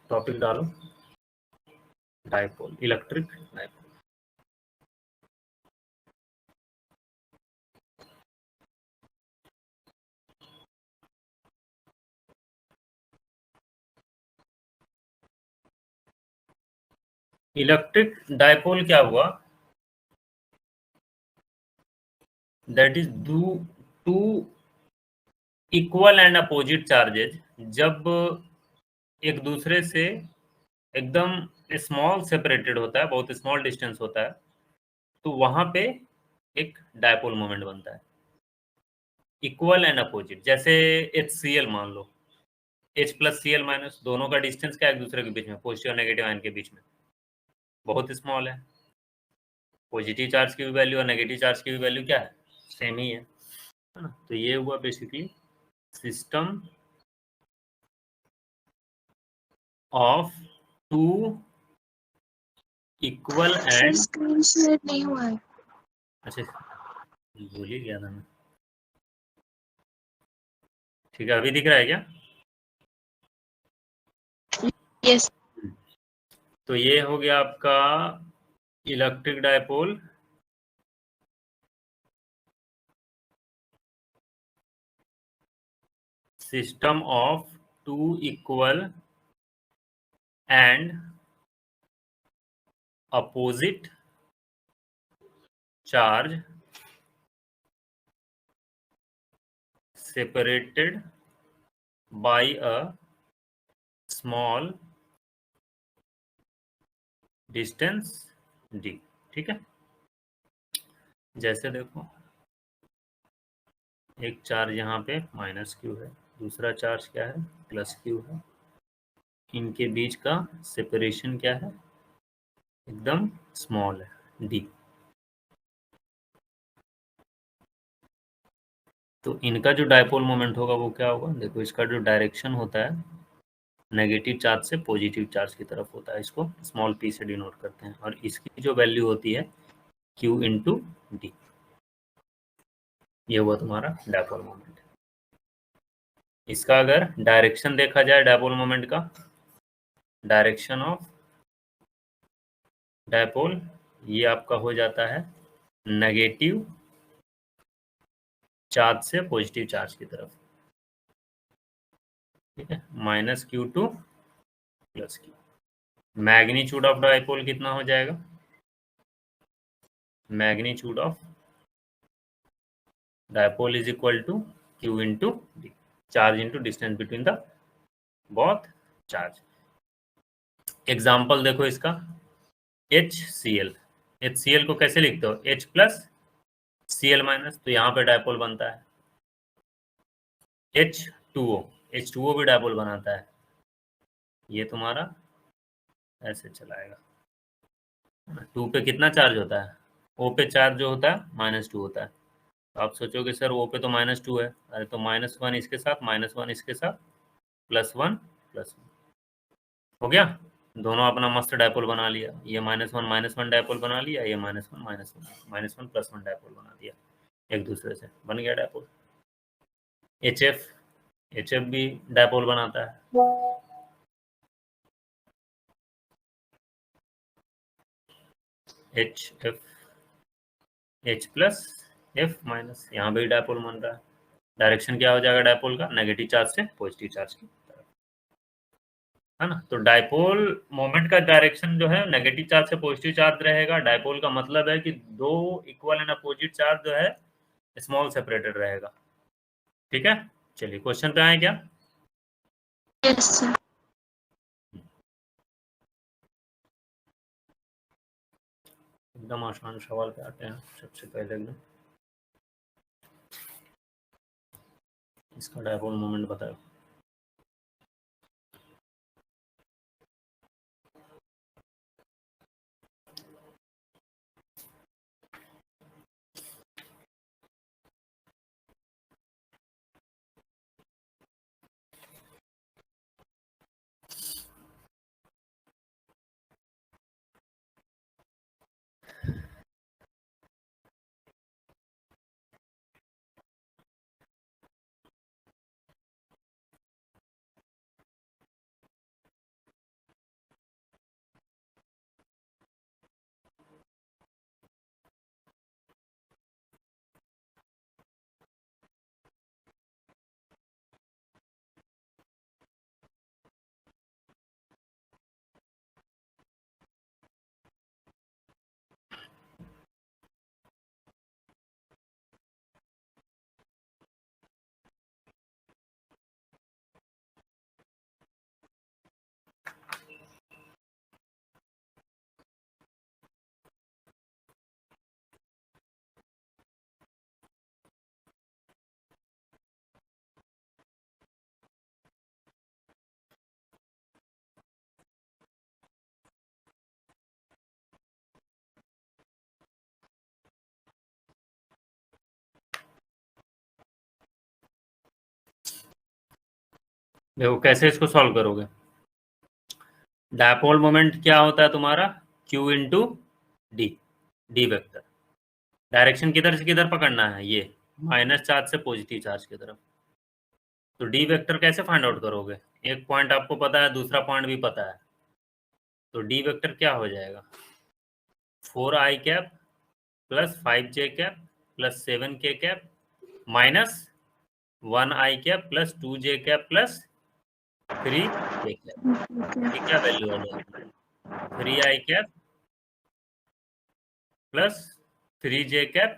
Topic डालो, dipole, electric dipole. Electric dipole क्या हुआ, that is two equal and opposite charges जब एक दूसरे से एकदम स्मॉल सेपरेटेड होता है, बहुत स्मॉल डिस्टेंस होता है, तो वहां पे एक डाइपोल मोमेंट बनता है। इक्वल एंड अपोजिट, जैसे HCl मान लो, H प्लस Cl माइनस, दोनों का डिस्टेंस क्या है एक दूसरे के बीच में, पॉजिटिव और नेगेटिव आयन के बीच में, बहुत स्मॉल है। पॉजिटिव चार्ज की भी वैल्यू और नेगेटिव चार्ज की भी वैल्यू क्या है, सेम ही है ना। तो ये हुआ basically system of two equal and, screen share नहीं हुआ है। अच्छा भूल ही गया था मैं। ठीक है, अभी दिख रहा है क्या? यस। तो ये हो गया आपका electric dipole system of two equal and opposite charge separated by a small distance d। ठीक है, जैसे देखो एक चार्ज यहाँ पे माइनस क्यू है, दूसरा चार्ज क्या है प्लस क्यू है, इनके बीच का सेपरेशन क्या है, एकदम स्मॉल है, d। तो इनका जो डाइपोल मोमेंट होगा वो क्या होगा, देखो इसका जो डायरेक्शन होता है नेगेटिव चार्ज से पॉजिटिव चार्ज की तरफ होता है, इसको स्मॉल p से डिनोट करते हैं, और इसकी जो वैल्यू होती है q इंटू डी। ये हुआ तुम्हारा डाइपोल मोमेंट। इसका अगर डायरेक्शन देखा जाए डाइपोल मोमेंट का, डायरेक्शन ऑफ डाइपोल ये आपका हो जाता है नेगेटिव चार्ज से पॉजिटिव चार्ज की तरफ, ठीक है, minus q to plus q. Magnitude of dipole कितना हो जाएगा, magnitude of dipole is equal to q into d, charge into distance between the both charge. Example देखो इसका, HCl, HCl को कैसे लिखते हो, H प्लस Cl माइनस, तो यहाँ पे डाइपोल बनता है। H2O, H2O भी डाइपोल बनाता है, ये तुम्हारा ऐसे चलाएगा। 2 पे कितना चार्ज होता है, O पे चार्ज जो होता है -2 होता है। तो आप सोचोगे सर O पे तो -2 है, अरे तो -1 इसके साथ, -1 इसके साथ, +1 +1 हो गया, दोनों अपना मस्त डाइपोल बना लिया। ये -1 डाइपोल बना लिया, ये -1 +1 डाइपोल बना दिया, एक दूसरे से बन गया डाइपोल। HF भी डाइपोल बनाता है, HF, H plus F minus, यहाँ भी डाइपोल बन रहा है। डायरेक्शन क्या हो जाएगा डाइपोल का, नेगेटिव चार्ज से पॉजिटिव चार्ज की तरफ, है ना। तो डाइपोल मोमेंट का डायरेक्शन जो है नेगेटिव चार्ज से पॉजिटिव चार्ज रहेगा। डाइपोल का मतलब है कि दो इक्वल एंड अपोजिट चार्ज जो है स्मॉल सेपरेटेड रहेगा। ठीक है, चलिए क्वेश्चन पे आए क्या। Yes sir. एकदम आसान सवाल पे आते हैं। सबसे पहले एकदम इसका डाइपोल मोमेंट बताओ। देखो कैसे इसको सॉल्व करोगे। डायपोल मोमेंट क्या होता है तुम्हारा, Q into D, D vector. Direction किधर से किधर पकड़ना है, ये माइनस चार्ज से पॉजिटिव चार्ज की तरफ। तो डी वेक्टर कैसे फाइंड आउट करोगे, एक पॉइंट आपको पता है, दूसरा पॉइंट भी पता है, तो डी वेक्टर क्या हो जाएगा, 4i cap plus 5j cap plus 7k cap minus 1i cap plus 2j cap plus 3k cap. ये क्या वैल्यू आ जाएगी, 3i cap plus 3j cap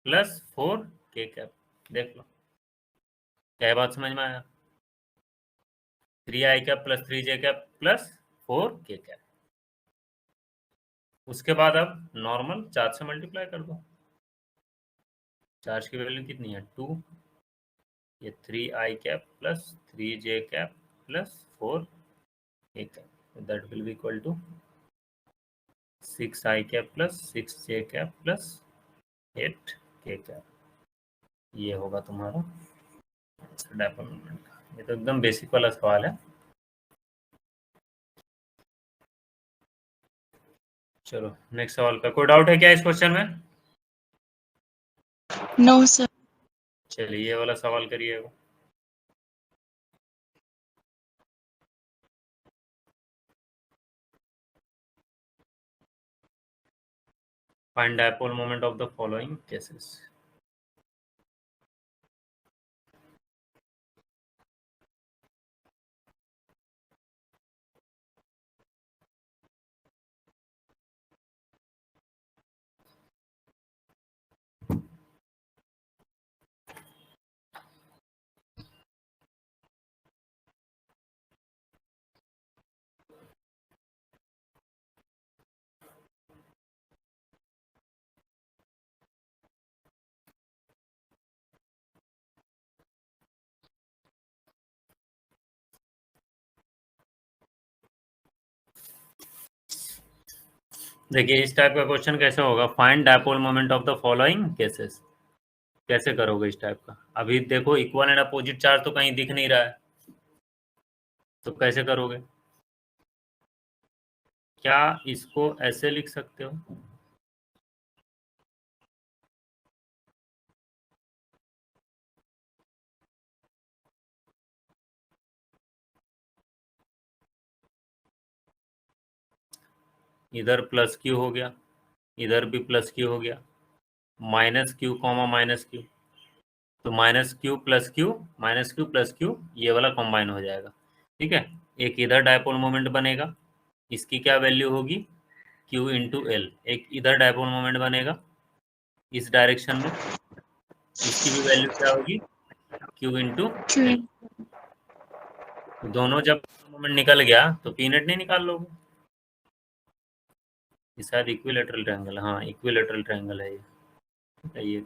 plus 4k cap. देख लो क्या बात समझ में आया, 3i cap plus 3j cap plus 4k cap. उसके बाद अब नॉर्मल चार्ज से मल्टीप्लाई कर दो। चार्ज की वैल्यू कितनी है 2, ये 3i cap plus 3j cap plus 4k cap, that will be equal to 6i cap plus 6j cap plus 8k cap. ये होगा तुम्हारा डायपोल मोमेंट का। ये तो एकदम बेसिक वाला सवाल है। चलो नेक्स्ट सवाल पे, कोई डाउट है क्या इस क्वेश्चन में? No sir. चलिए ये वाला सवाल करिएगा। Find dipole moment of the following cases. देखिए इस टाइप का क्वेश्चन कैसे होगा, find dipole moment of the following cases. कैसे करोगे इस टाइप का, अभी देखो इक्वल एंड अपोजिट चार्ज तो कहीं दिख नहीं रहा है, तो कैसे करोगे? क्या इसको ऐसे लिख सकते हो, इधर प्लस क्यू हो गया, इधर भी प्लस क्यू हो गया, minus Q comma minus Q, तो minus Q plus Q, minus Q plus Q, ये वाला कंबाइन हो जाएगा। ठीक है, एक इधर डायपोल मोमेंट बनेगा, इसकी क्या वैल्यू होगी Q इंटू एल, एक इधर डायपोल मोमेंट बनेगा इस डायरेक्शन में, इसकी भी वैल्यू क्या होगी Q इंटू एल। दोनों जब मोमेंट निकल गया तो पी नेट नहीं निकाल लोगे, ये शायद इक्विलेटरल ट्रायंगल, हाँ इक्विलेटरल ट्रायंगल है ये। ठीक है, ये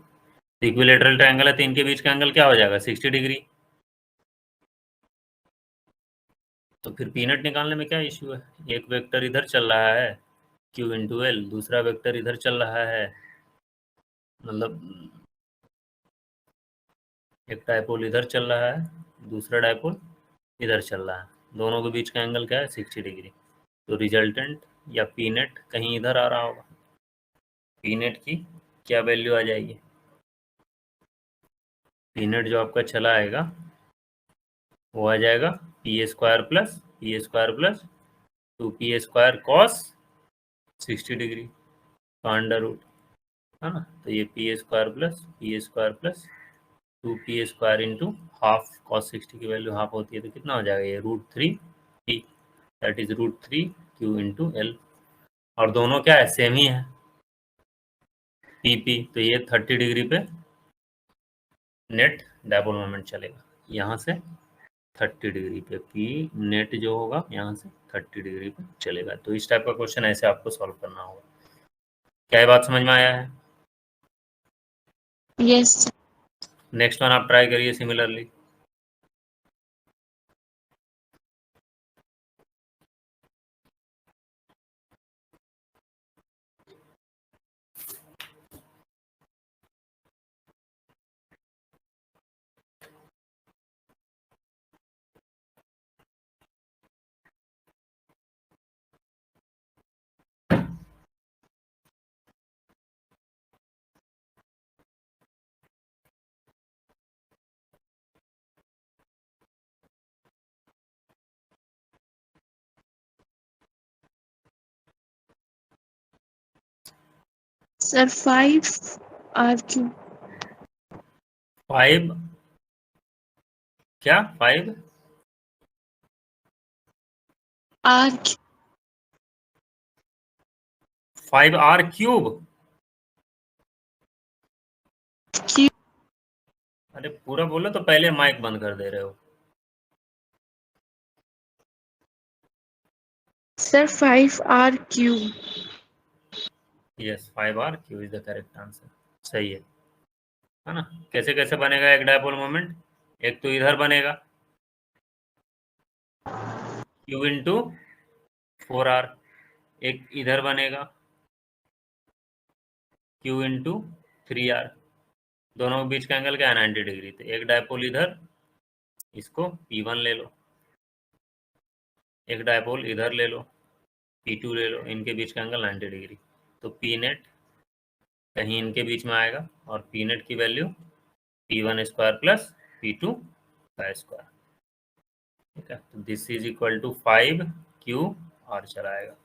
इक्विलेटरल ट्रायंगल है तो इनके बीच का एंगल क्या हो जाएगा 60 डिग्री। तो फिर पी नेट निकालने में क्या इश्यू है, एक वेक्टर इधर चल रहा है Q इंटू एल, दूसरा वेक्टर इधर चल रहा है, मतलब एक डायपोल इधर चल रहा है, दूसरा डायपोल इधर चल रहा है, दोनों के बीच का एंगल क्या है 60 डिग्री। तो रिजल्टेंट या पी नेट कहीं इधर आ रहा होगा, पी नेट की क्या वैल्यू आ जाएगी, पी नेट जो आपका चला आएगा वो आ जाएगा P square plus 2p² cos 60 degree का अंडर रूट, है ना। तो ये P square plus 2p² into half cos 60 की वैल्यू हाफ होती है तो कितना हो जाएगा ये √3p, that is √3q into L. और दोनों क्या है सेम ही है पी, तो ये 30 डिग्री पे नेट डायपोल मोमेंट चलेगा, यहाँ से 30 डिग्री पे पी नेट जो होगा यहाँ से 30 डिग्री पे चलेगा। तो इस टाइप का क्वेश्चन ऐसे आपको सॉल्व करना होगा। क्या ये बात समझ में आया है? Yes sir. नेक्स्ट वन आप ट्राई करिए सिमिलरली। सर 5 R क्यूब 5 क्या 5 R 5R क्यूब। क्यूब अरे पूरा बोलो तो पहले माइक बंद कर दे रहे हो। Sir 5R cube yes 5R cube is the correct answer. सही है ना। कैसे कैसे बनेगा एक डायपोल मोमेंट? एक तो इधर बनेगा Q इंटू 4R, एक इधर बनेगा Q इंटू 3R। दोनों के बीच का एंगल क्या है 90 डिग्री। तो एक डायपोल इधर, इसको P1 ले लो, एक डायपोल इधर ले लो, P2 ले लो, इनके बीच का एंगल 90 डिग्री। तो P नेट कहीं इनके बीच में आएगा और P नेट की value P1 square plus P2 का स्क्वायर। ठीक है, तो this is equal to 5QR चला आएगा।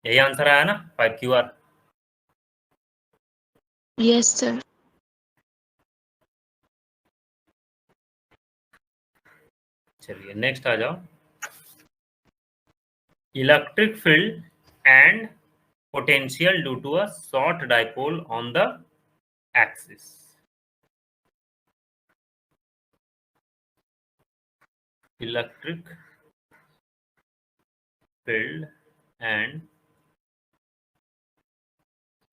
यही आंसर आया ना 5QR। Yes sir. चलिए नेक्स्ट आ जाओ। Electric field and potential due to a short dipole on the axis. Electric field and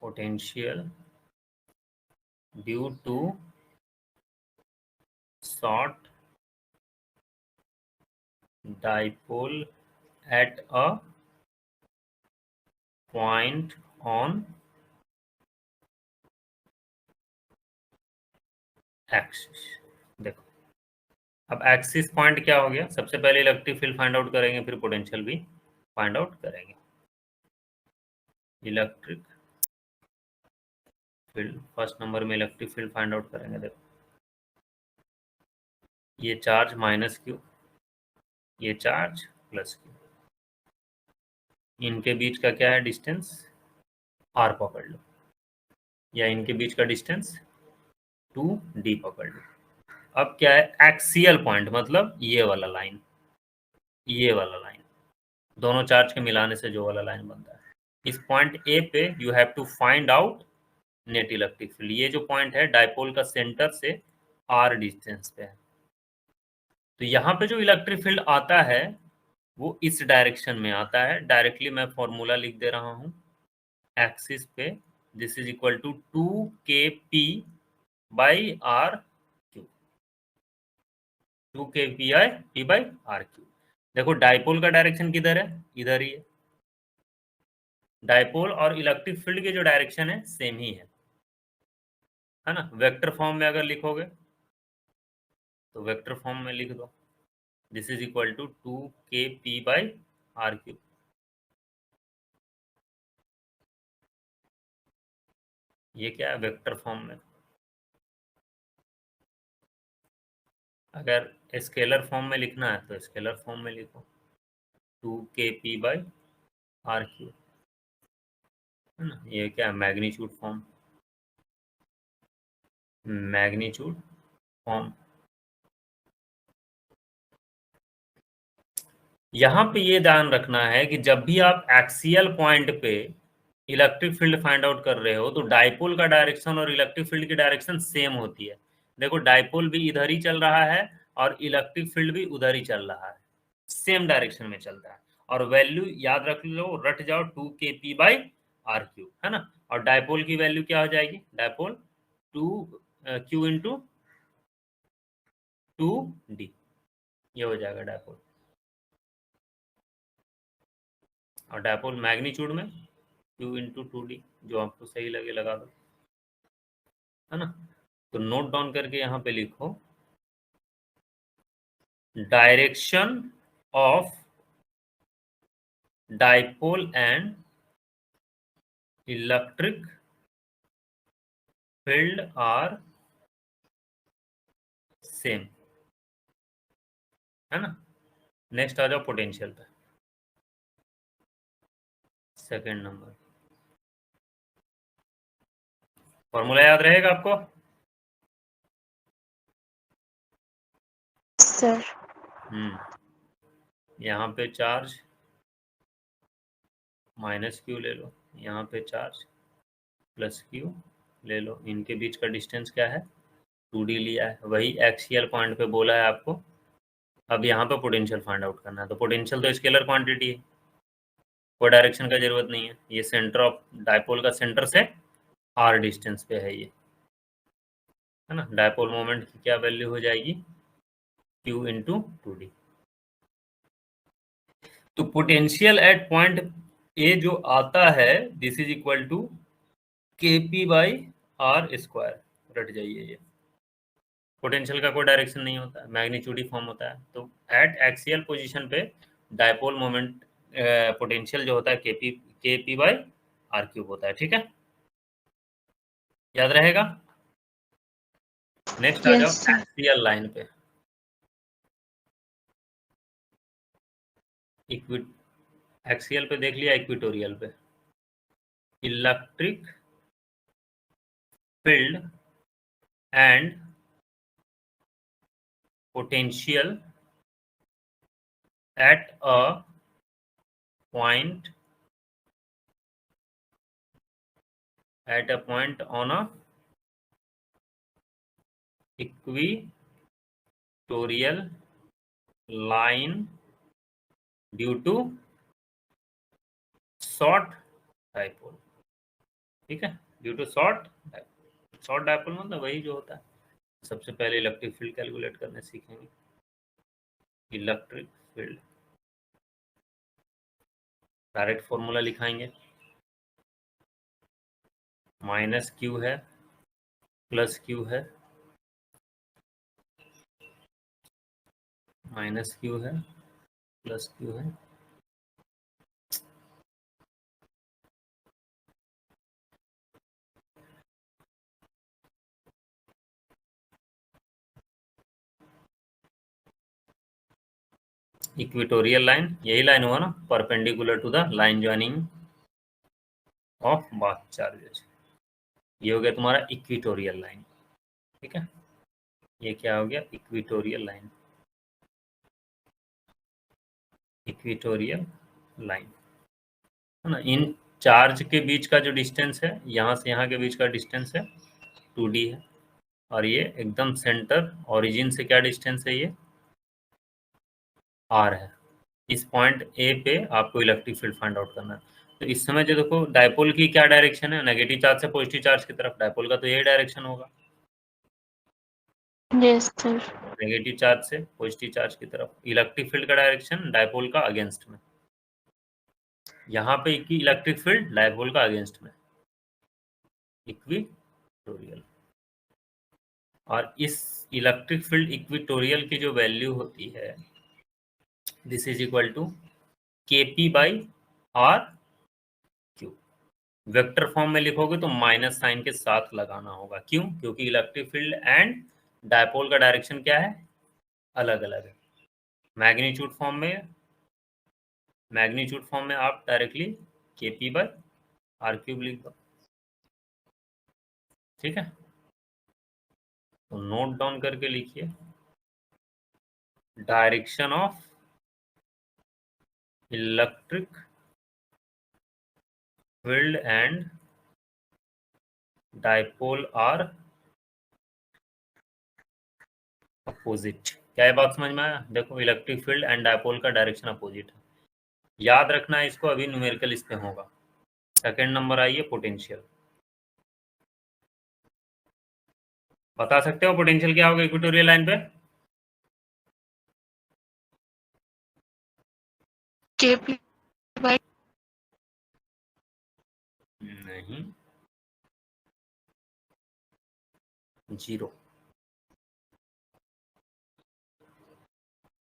potential due to short dipole at a point on axis। देखो अब एक्सिस पॉइंट क्या हो गया, सबसे पहले इलेक्ट्रिक फील्ड फाइंड आउट करेंगे, फिर potential भी फाइंड आउट करेंगे। इलेक्ट्रिक फील्ड फर्स्ट नंबर में इलेक्ट्रिक फील्ड फाइंड आउट करेंगे। देखो ये चार्ज माइनस क्यू, ये चार्ज प्लस क्यू, इनके बीच का क्या है डिस्टेंस R पकड़ लो, या इनके बीच का डिस्टेंस 2D पकड़ लो। अब क्या है एक्सियल पॉइंट, मतलब ये वाला लाइन, ये वाला लाइन, दोनों चार्ज के मिलाने से जो वाला लाइन बनता है। इस पॉइंट ए पे you have to find out net electric field. ये जो पॉइंट है डायपोल का सेंटर से R डिस्टेंस पे है। तो यहाँ पे जो इलेक्ट्रिक फील्ड आता है वो इस डायरेक्शन में आता है। डायरेक्टली मैं फॉर्मूला लिख दे रहा हूँ एक्सिस पे, this is equal to 2kp by R cube, 2kp by R cube. देखो डायपोल का डायरेक्शन किधर है, इधर ही है। डायपोल और इलेक्ट्रिक फील्ड की जो डायरेक्शन है सेम ही है ना। वेक्टर फॉर्म में अगर लिखोगे तो वेक्टर फॉर्म में लिख दो, this is equal to 2kp by R cube. ये क्या है वेक्टर फॉर्म में। अगर स्केलर फॉर्म में लिखना है तो स्केलर फॉर्म में लिखो 2kp बाई R क्यूब, है ना। ये क्या है मैग्नीट्यूड फॉर्म, मैग्नीट्यूड फॉर्म। यहाँ पे ये ध्यान रखना है कि जब भी आप एक्सियल पॉइंट पे इलेक्ट्रिक फील्ड फाइंड आउट कर रहे हो तो डायपोल का डायरेक्शन और इलेक्ट्रिक फील्ड की डायरेक्शन सेम होती है। देखो डायपोल भी इधर ही चल रहा है और इलेक्ट्रिक फील्ड भी उधर ही चल रहा है, सेम डायरेक्शन में चलता है। और वैल्यू याद रख लो, रट जाओ 2kp बाई R क्यूब, है ना। और डायपोल की वैल्यू क्या हो जाएगी, डायपोल 2q इंटू 2d, ये हो जाएगा डायपोल। और डायपोल मैग्नीट्यूड में q इंटू 2d, जो आपको सही लगे लगा दो, है ना। तो नोट डाउन करके यहाँ पे लिखो direction of dipole and electric field are same, है ना। नेक्स्ट आ जाओ पोटेंशियल पे, सेकेंड नंबर। फॉर्मूला याद रहेगा आपको? सर यहाँ पे चार्ज माइनस क्यू ले लो, यहाँ पे चार्ज प्लस क्यू ले लो, इनके बीच का डिस्टेंस क्या है? 2d लिया है, वही एक्सियल पॉइंट पे बोला है आपको। अब यहाँ पे पोटेंशियल फाइंड आउट करना है, तो पोटेंशियल तो स्केलर क्वांटिटी है, कोई डायरेक्शन का जरूरत नहीं है। ये सेंटर ऑफ डायपोल का सेंटर से r डिस्टेंस पे है, ये है ना। डायपोल मोमेंट की क्या वैल्यू हो जाएगी? q into 2d। तो पोटेंशियल एट पॉइंट ए जो आता है, this is equal to kp/r²। रट जाइए, ये पोटेंशियल का कोई डायरेक्शन नहीं होता है, मैग्नीट्यूड ही फॉर्म होता है। तो एट एक्सियल पोजीशन पे डायपोल मोमेंट पोटेंशियल जो होता है kp/r³ होता है, ठीक है, याद रहेगा। नेक्स्ट आ जाओ एक्सियल लाइन पे। एक्सियल पे देख लिया, इक्वेटोरियल पे electric field and potential at a point on a equatorial line due to short dipole, ठीक है, ड्यू टू शॉर्ट डायपोल मतलब वही जो होता है। सबसे पहले इलेक्ट्रिक फील्ड कैलकुलेट करने सीखेंगे। इलेक्ट्रिक फील्ड डायरेक्ट फॉर्मूला लिखाएंगे, माइनस क्यू है प्लस क्यू है, माइनस क्यू है प्लस क्यू है, इक्वेटोरियल लाइन, यही लाइन हुआ ना, perpendicular to the line joining of both charges. ये हो गया तुम्हारा इक्वेटोरियल लाइन, ठीक है। ये क्या हो गया? इक्वेटोरियल लाइन, इक्वेटोरियल लाइन, है ना। इन चार्ज के बीच का जो डिस्टेंस है, यहाँ से यहाँ के बीच का डिस्टेंस है 2d है, और ये एकदम सेंटर ओरिजिन से क्या डिस्टेंस है? ये r है। इस पॉइंट ए पे आपको इलेक्ट्रिक फील्ड फाइंड आउट करना है। तो इस समय जो देखो डायपोल की क्या डायरेक्शन है, नेगेटिव चार्ज से पॉजिटिव चार्ज की तरफ, डायपोल का तो यही डायरेक्शन होगा। Yes sir. नेगेटिव चार्ज से पॉजिटिव चार्ज की तरफ, इलेक्ट्रिक फील्ड का डायरेक्शन डायपोल का अगेंस्ट में, यहाँ पे इलेक्ट्रिक फील्ड डायपोल का अगेंस्ट में, इक्वेटोरियल। और इस इलेक्ट्रिक फील्ड इक्वेटोरियल की जो वैल्यू होती है, this is equal to kp/r³। Vector form में लिखोगे तो माइनस साइन के साथ लगाना होगा, क्यों? क्योंकि इलेक्ट्रिक फील्ड एंड डायपोल का डायरेक्शन क्या है? अलग अलग है। मैग्नीट्यूड फॉर्म में आप डायरेक्टली kp/r³ लिख दो, ठीक है। तो नोट डाउन करके लिखिए, direction of electric field and dipole are opposite. क्या ये बात समझ में आया? देखो इलेक्ट्रिक फील्ड एंड डायपोल का डायरेक्शन अपोजिट है, याद रखना है इसको, अभी न्यूमेरिकल इस पे होगा। सेकंड नंबर आइए पोटेंशियल। बता सकते हो पोटेंशियल क्या होगा इक्वेटोरियल लाइन पे? kp बाय नहीं, 0।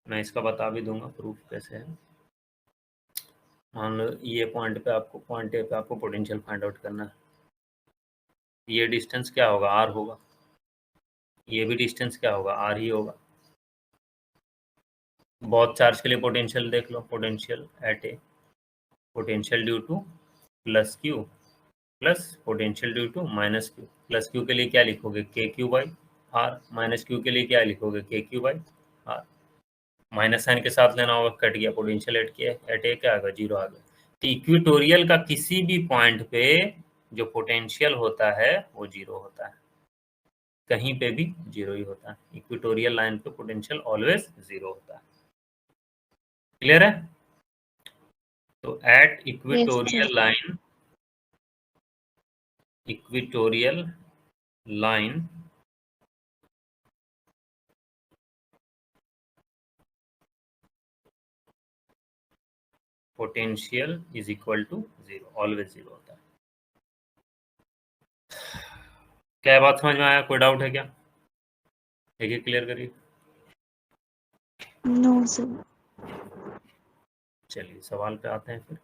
मैं इसका बता भी दूंगा प्रूफ कैसे है। मान लो ये पॉइंट पे आपको, पॉइंट ए पे आपको पोटेंशियल फाइंड आउट करना है। ये डिस्टेंस क्या होगा? r होगा। ये भी डिस्टेंस क्या होगा? r ही होगा। बहुत चार्ज के लिए पोटेंशियल देख लो, potential at A, potential due to plus Q plus potential due to minus Q. Plus Q के लिए क्या लिखोगे, K Q by R. Minus Q के लिए क्या लिखोगे, K Q by R. Minus sign के साथ लेना होगा, कट गया, पोटेंशियल एट ए क्या आ गया, जीरो आ गया। तो इक्वेटोरियल का किसी भी पॉइंट पे जो पोटेंशियल होता है वो जीरो होता है, कहीं पे भी जीरो ही होता है। इक्वेटोरियल लाइन पे पोटेंशियल ऑलवेज जीरो होता है। क्लियर है? तो at Yes, sir. Equatorial line potential is equal to zero, always zero होता है। क्या बात समझ में आया? कोई डाउट है क्या? एक एक क्लियर करिए। No, sir. चलिए सवाल पे आते हैं फिर।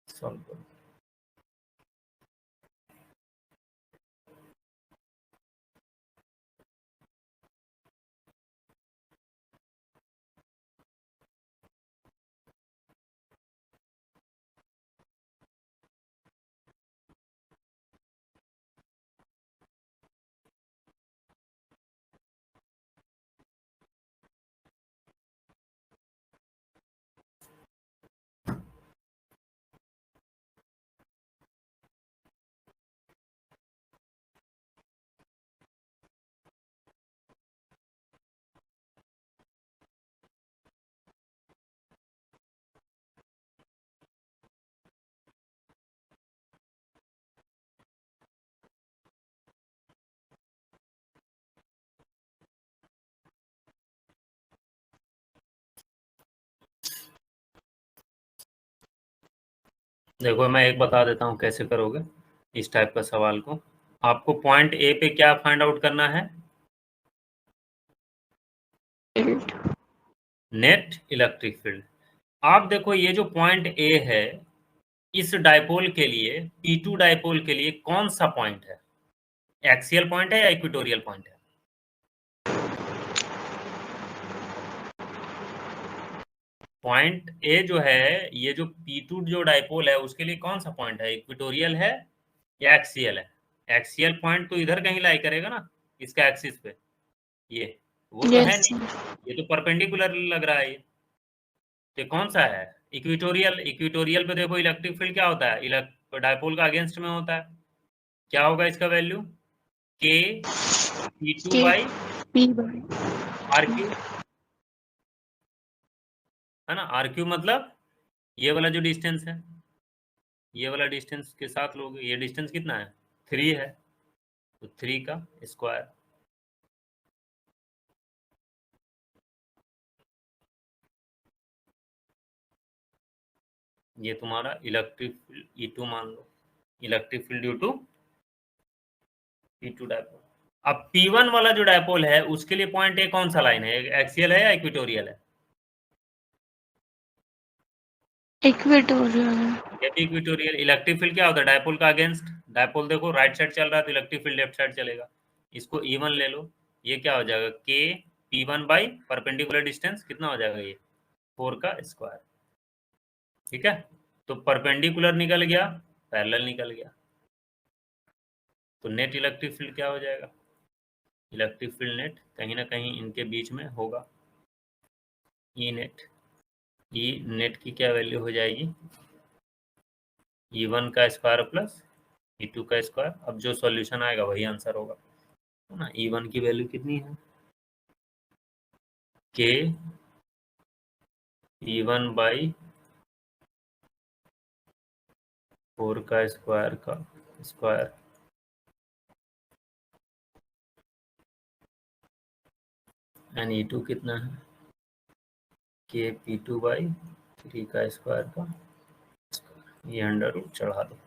सॉल्व करो। देखो मैं एक बता देता हूँ कैसे करोगे इस टाइप का सवाल को। आपको पॉइंट ए पे क्या फाइंड आउट करना है, Field. Net electric field. आप देखो ये जो पॉइंट ए है, इस डाइपोल के लिए, P2 डाइपोल के लिए कौन सा पॉइंट है, एक्सियल पॉइंट है या इक्वेटोरियल पॉइंट है? पॉइंट ए जो है, ये जो P2 जो डाइपोल है उसके लिए कौन सा पॉइंट है, इक्वेटोरियल है या एक्सियल है? एक्सियल पॉइंट तो इधर कहीं लाई करेगा ना, इसका एक्सिस पे, ये वो तो है Yes, नहीं, sir. ये तो परपेंडिकुलर लग रहा है। ये कौन सा है, इक्वेटोरियल। इक्वेटोरियल पे देखो इलेक्ट्रिक फील्ड क्या होता है, डाइपोल का अगेंस्ट में होता है। क्या होगा इसका value, k P2 K by P by r cube, है ना। आर क्यू मतलब ये वाला जो डिस्टेंस है, ये वाला डिस्टेंस के साथ लोग, ये डिस्टेंस कितना है, 3 है, तो 3 का स्क्वायर। ये तुम्हारा इलेक्ट्रिक फील्ड E2 मान लो, electric field due to P2 dipole. अब P1 वाला जो डायपोल है उसके लिए पॉइंट ए कौन सा लाइन है, एक्सियल है या इक्वेटोरियल है? equatorial. ये भी इक्वेटोरियल। इलेक्ट्रिक फील्ड क्या होता है, डायपोल का अगेंस्ट। डायपोल देखो राइट साइड चल रहा है तो इलेक्ट्रिक फील्ड लेफ्ट साइड चलेगा। इसको E1 ले लो, ये क्या हो जाएगा, के P1 बाई परपेंडिकुलर डिस्टेंस कितना हो जाएगा, ये 4 का स्क्वायर। ठीक है, तो परपेंडिकुलर निकल गया, पैरेलल निकल गया, तो नेट इलेक्ट्रिक फील्ड क्या हो जाएगा, इलेक्ट्रिक फील्ड नेट कहीं ना कहीं इनके बीच में होगा, ई नेट। ई नेट की क्या वैल्यू हो जाएगी, E1 का स्क्वायर प्लस E2 का स्क्वायर। अब जो सॉल्यूशन आएगा वही आंसर होगा, है ना। E1 की वैल्यू कितनी है, के E1 बाई 4 का स्क्वायर एंड E2 कितना है, के पी टू बाई 3 का स्क्वायर का ये अंडर रूट चढ़ा दो,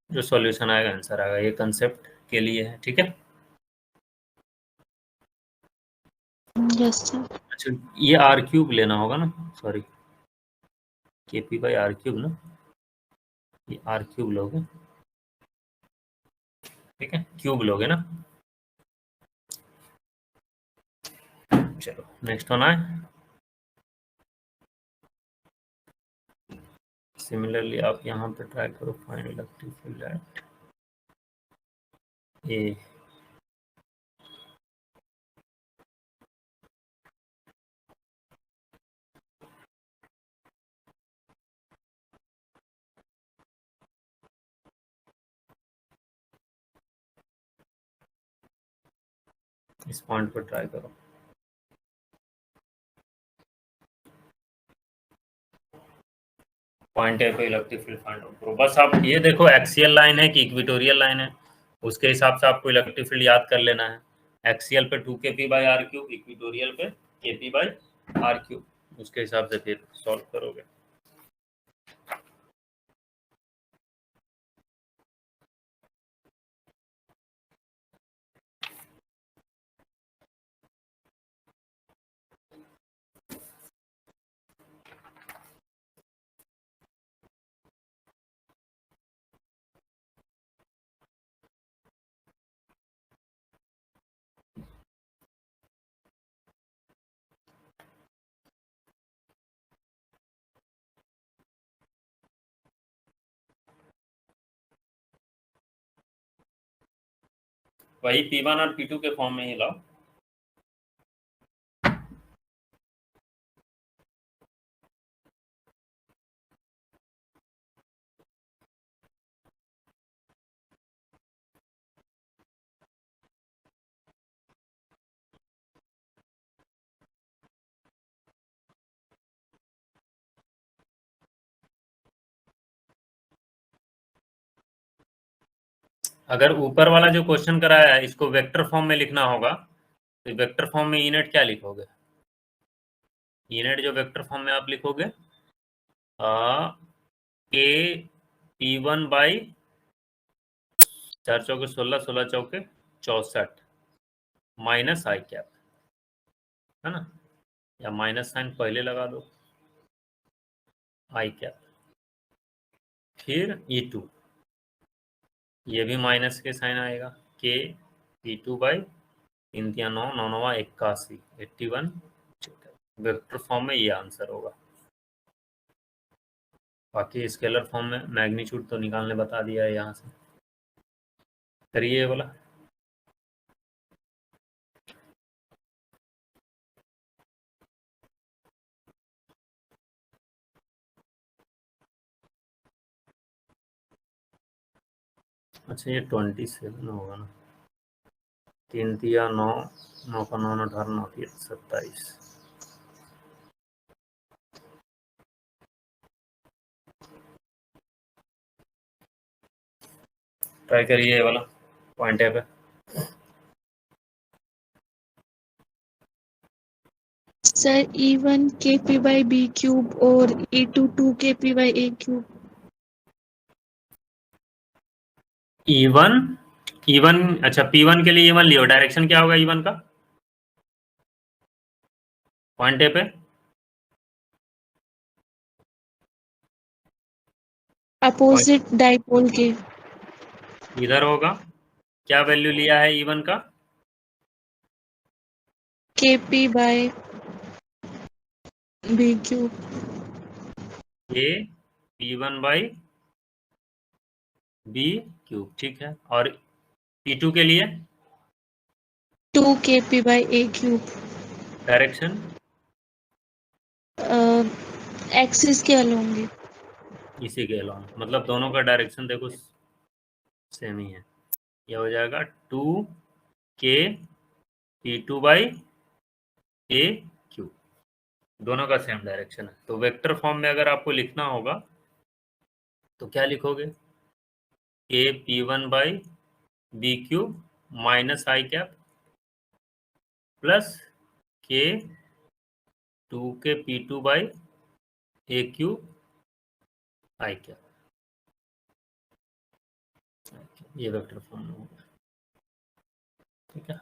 जो सॉल्यूशन आएगा आंसर आएगा। ये कंसेप्ट के लिए है, ठीक है। Yes sir. अच्छा ये आर क्यूब लेना होगा ना, सॉरी के पी बाई आर क्यूब ना, ये आर क्यूब लोगे, ठीक है, क्यूब लोगे ना। चलो नेक्स्ट होना है। सिमिलरली आप यहाँ पे ट्राई करो फाइंड इलेक्ट्रिक फील्ड एट ए। इस पॉइंट पर ट्राई करो। पॉइंट ए पे इलेक्ट्रिक फील्ड फाइंड आउट करो। बस आप ये देखो एक्सियल लाइन है कि इक्विटोरियल लाइन है, उसके हिसाब से आपको इलेक्ट्रिक फील्ड याद कर लेना है। एक्सियल पे 2 k p by are cube, equatorial पे k p by are cube, उसके हिसाब से फिर सॉल्व करोगे। वही P1 और P2 के फॉर्म में ही लाओ। अगर ऊपर वाला जो क्वेश्चन कराया है इसको वेक्टर फॉर्म में लिखना होगा, तो वेक्टर फॉर्म में इनेट क्या लिखोगे? इनेट जो वेक्टर फॉर्म में आप लिखोगे के P1 बाई 4 चौके 16, 16 चौके 64 माइनस आई कैप, है ना, या माइनस साइन पहले लगा दो, आई कैप, फिर E2, ये भी माइनस के साइन आएगा, के P2 बाई 3 3 9 9 9 81 81, वेक्टर फॉर्म में ये आंसर होगा। बाकी स्केलर फॉर्म में मैग्नीट्यूड तो निकालने बता दिया है, यहाँ से करिए ये वाला। अच्छा ये 27 होगा ना, 3 3 9 9 का 9 18 9 27। ट्राई करिए ये वाला पॉइंट है पे। Sir E1 KP by B cube और E2 2 KP by A cube. E1 अच्छा P1 के लिए E1 लियो, डायरेक्शन क्या होगा E1 का पॉइंट ए पे? अपोजिट डाइपोल के। इधर होगा, क्या वैल्यू लिया है E1 का? KP by B cube. ये P1 बाई B क्यूब, ठीक है। और P2 के लिए 2 KP by A cube. Direction axis के अलोंग। इसी के अलावा, मतलब दोनों का डायरेक्शन देखो सेम ही है। यह हो जाएगा 2 के P2 बाई A क्यूब, दोनों का सेम डायरेक्शन है। तो वेक्टर फॉर्म में अगर आपको लिखना होगा तो क्या लिखोगे? के P1 by B cube minus I cap plus के 2kp2 / aq i क्या, ये वेक्टर फॉर्म में होगा। ठीक है,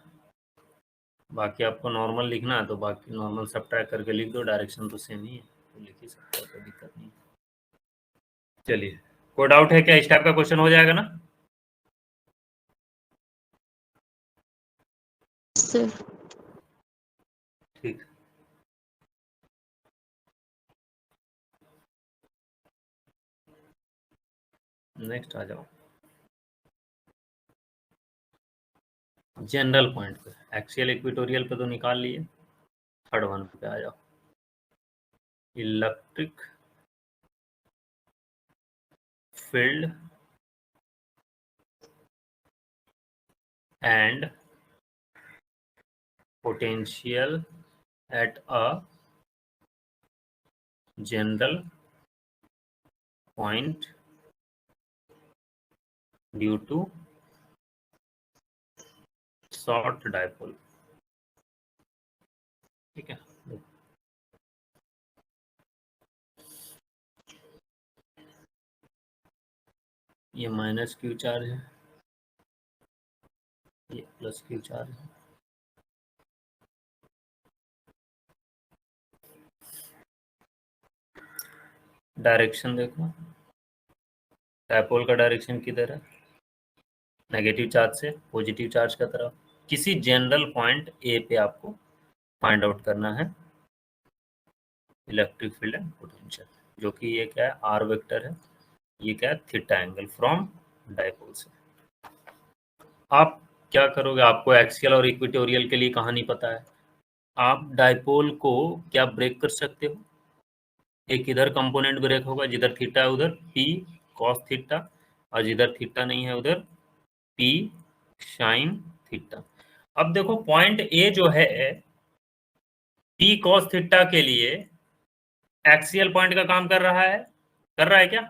बाकी आपको नॉर्मल लिखना है तो बाकी नॉर्मल सब्ट्रैक्ट करके लिख दो, डायरेक्शन तो सेम ही है तो लिख ही सकते हो, कोई दिक्कत नहीं। चलिए, कोई डाउट है क्या? इस टाइप का क्वेश्चन हो जाएगा ना सर? ठीक, नेक्स्ट आ जाओ। जनरल पॉइंट पे, एक्सियल इक्वेटोरियल पे तो निकाल लिए, थर्ड वन पे आ जाओ। Electric field and potential at a general point due to short dipole। ठीक है, ये माइनस क्यू चार्ज है, ये प्लस क्यू चार्ज है। डायरेक्शन देखो, डायपोल का डायरेक्शन किधर है, नेगेटिव चार्ज से पॉजिटिव चार्ज का तरफ। किसी जनरल पॉइंट ए पे आपको फाइंड आउट करना है इलेक्ट्रिक फील्ड एंड पोटेंशियल, जो कि ये क्या है, आर वेक्टर है, ये क्या है, थीटा एंगल फ्रॉम डायपोल से। आप क्या करोगे, आपको एक्सियल और इक्वेटोरियल के लिए कहानी पता है, आप डायपोल को क्या ब्रेक कर सकते हो, एक इधर कंपोनेंट ब्रेक होगा, जिधर थीटा है उधर पी कॉस थीटा, और जिधर थीटा नहीं है उधर पी साइन थीटा। अब देखो पॉइंट ए जो है पी कॉस थीटा के लिए एक्सियल पॉइंट का काम कर रहा है क्या?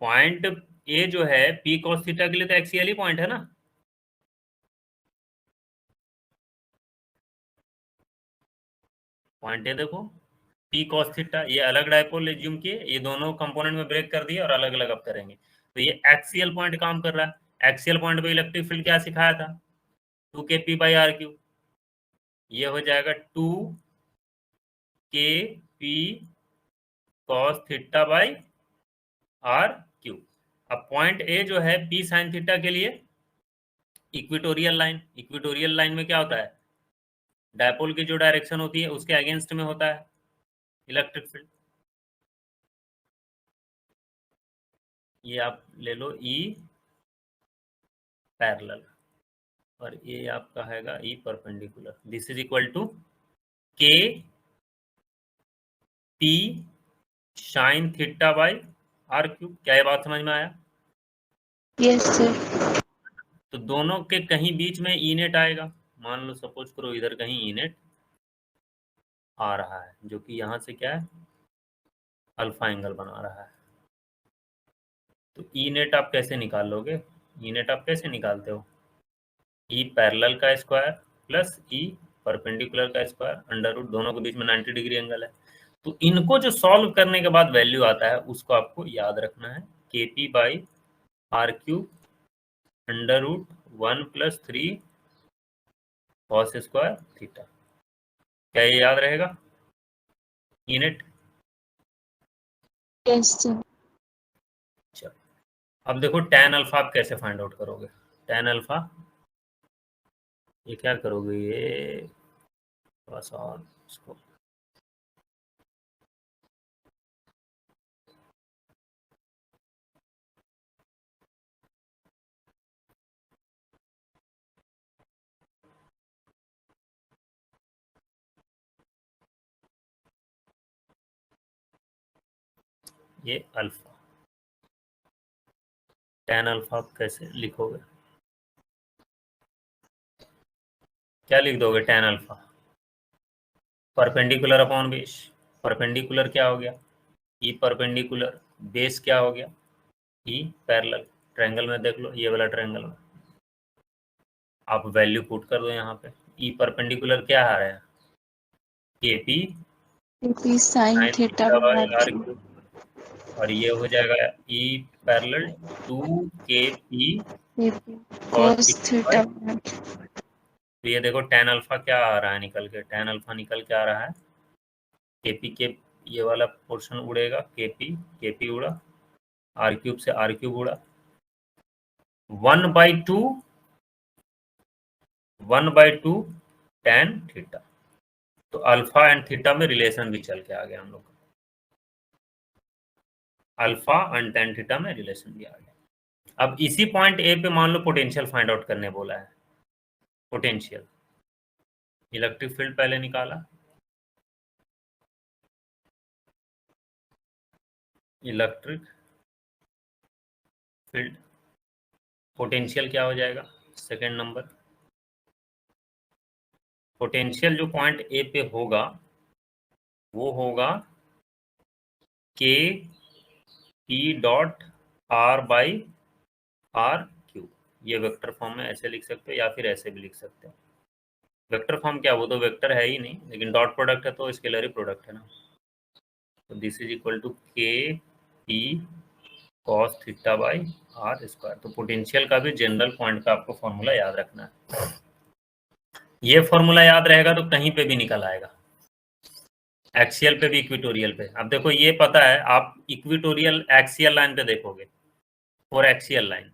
पॉइंट ए जो है पी कॉस थीटा के लिए तो एक्सियल ही पॉइंट है ना। पॉइंट ए देखो पी कॉस थीटा, ये अलग डायपोल एज्यूम किए, ये दोनों कंपोनेंट में ब्रेक कर दिए और अलग अलग अब करेंगे, तो ये एक्सियल पॉइंट काम कर रहा है। एक्सियल पॉइंट पे इलेक्ट्रिक फील्ड क्या सिखाया था, 2kp/r3, ये हो जाएगा 2kp cos theta by r3। अब पॉइंट ए जो है p sin थीटा के लिए इक्वेटोरियल लाइन में क्या होता है, डायपोल की जो डायरेक्शन होती है उसके अगेंस्ट में होता है इलेक्ट्रिक फील्ड। ये आप ले लो E पैरेलल और ये आपका हैगा E perpendicular, this is equal to k p sine theta by r3। क्या ये बात समझ में आया? Yes sir. तो दोनों के कहीं बीच में ई नेट आएगा, मान लो सपोज करो इधर कहीं ई नेट आ रहा है, जो कि यहाँ से क्या है, अल्फा एंगल बना रहा है। तो ई नेट आप कैसे निकाल लोगे, ई नेट आप कैसे निकालते हो, ई पैरेलल का स्क्वायर प्लस ई परपेंडिकुलर का स्क्वायर अंडर रूट, दोनों के बीच में 90 डिग्री एंगल है। तो इनको जो सॉल्व करने के बाद वैल्यू आता है उसको आपको याद रखना है, kp/r³ under root 1+3 cos square theta. क्या ये याद रहेगा ई नेट? Yes sir. चलो, अब देखो tan अल्फा आप कैसे फाइंड आउट करोगे, tan अल्फा ये क्या करोगे, ये थोड़ा सा और इसको ये अल्फा, tan अल्फा आप कैसे लिखोगे, क्या लिख दोगे tan alpha, perpendicular upon base. Perpendicular क्या हो गया, ई परपेंडिकुलर, बेस क्या हो गया, ई पैरेलल। ट्रायंगल में देख लो, ये वाला ट्रायंगल में आप वैल्यू पुट कर दो यहाँ पे, ई परपेंडिकुलर क्या आ रहा है KP sine theta by r r cube, और ये हो जाएगा E parallel 2KP cos cos theta theta. By. तो ये देखो tan अल्फा क्या आ रहा है निकल के, tan अल्फा निकल के आ रहा है KP के, ये वाला पोर्शन उड़ेगा, KP उड़ा, आर क्यूब से आर क्यूब उड़ा, 1/2 tan थीटा। तो अल्फा एंड थीटा में रिलेशन भी चल के आ गया हम लोग का, अल्फा एंड tan थीटा में रिलेशन भी आ गया। अब इसी पॉइंट ए पे मान लो पोटेंशियल फाइंड आउट करने बोला है, पोटेंशियल, इलेक्ट्रिक फील्ड पहले निकाला, इलेक्ट्रिक फील्ड, पोटेंशियल क्या हो जाएगा, सेकेंड नंबर, पोटेंशियल जो पॉइंट ए पे होगा वो होगा k p dot r by r cube. ये वेक्टर फॉर्म में ऐसे लिख सकते हो या फिर ऐसे भी लिख सकते हो। वेक्टर फॉर्म क्या, वो तो वेक्टर है ही नहीं, लेकिन डॉट प्रोडक्ट है तो स्केलर प्रोडक्ट है ना। तो this is equal to k p cos theta by are square. तो पोटेंशियल का भी जनरल पॉइंट का आपको फॉर्मूला याद रखना है। ये फॉर्मूला याद रहेगा तो कहीं पे भी निकल आएगा, एक्सियल पे भी इक्विटोरियल पे। अब देखो ये पता है, आप इक्विटोरियल एक्सियल लाइन पे देखोगे और एक्सियल लाइन,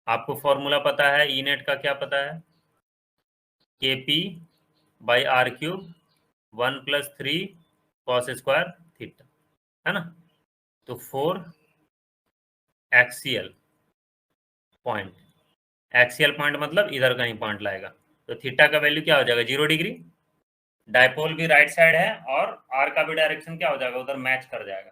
आपको फॉर्मूला पता है, ई नेट का क्या पता है, k p by are cube 1+3 cos square theta, है ना। तो 4 एक्सियल पॉइंट, एक्सियल पॉइंट मतलब इधर कहीं पॉइंट लाएगा, तो थीटा का वैल्यू क्या हो जाएगा, 0 डिग्री। डायपोल भी राइट साइड है और आर का भी डायरेक्शन क्या हो जाएगा, उधर मैच कर जाएगा।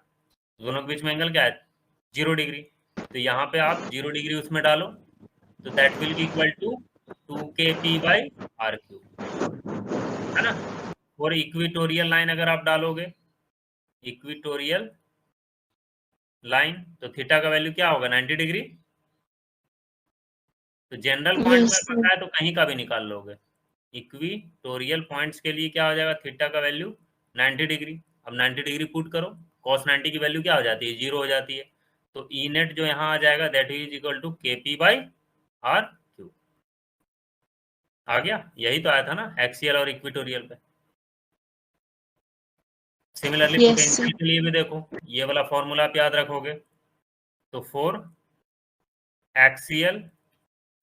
दोनों के बीच में एंगल क्या है, 0 डिग्री। तो यहाँ पे आप 0 डिग्री उसमें डालो, तो that will be equal to 2kp by are cube, है ना। और इक्विटोरियल लाइन अगर आप डालोगे, इक्विटोरियल लाइन, तो थीटा का वैल्यू क्या होगा, 90 डिग्री। तो जनरल पॉइंट यस में सर, पता है तो कहीं का भी निकाल लोगे। इक्विटोरियल पॉइंट्स के लिए क्या हो जाएगा, थीटा का वैल्यू 90 डिग्री। अब 90 डिग्री पुट करो, cos 90 की वैल्यू क्या हो जाती है, 0 हो जाती है। तो ई नेट जो यहाँ आ जाएगा that is equal to k p by r Q. आ गया, यही तो आया था ना एक्सियल और इक्विटोरियल पे। सिमिलरली यस पोटेंशियल सर, के लिए भी देखो, ये वाला फॉर्मूला आप याद रखोगे, तो 4 एक्सियल,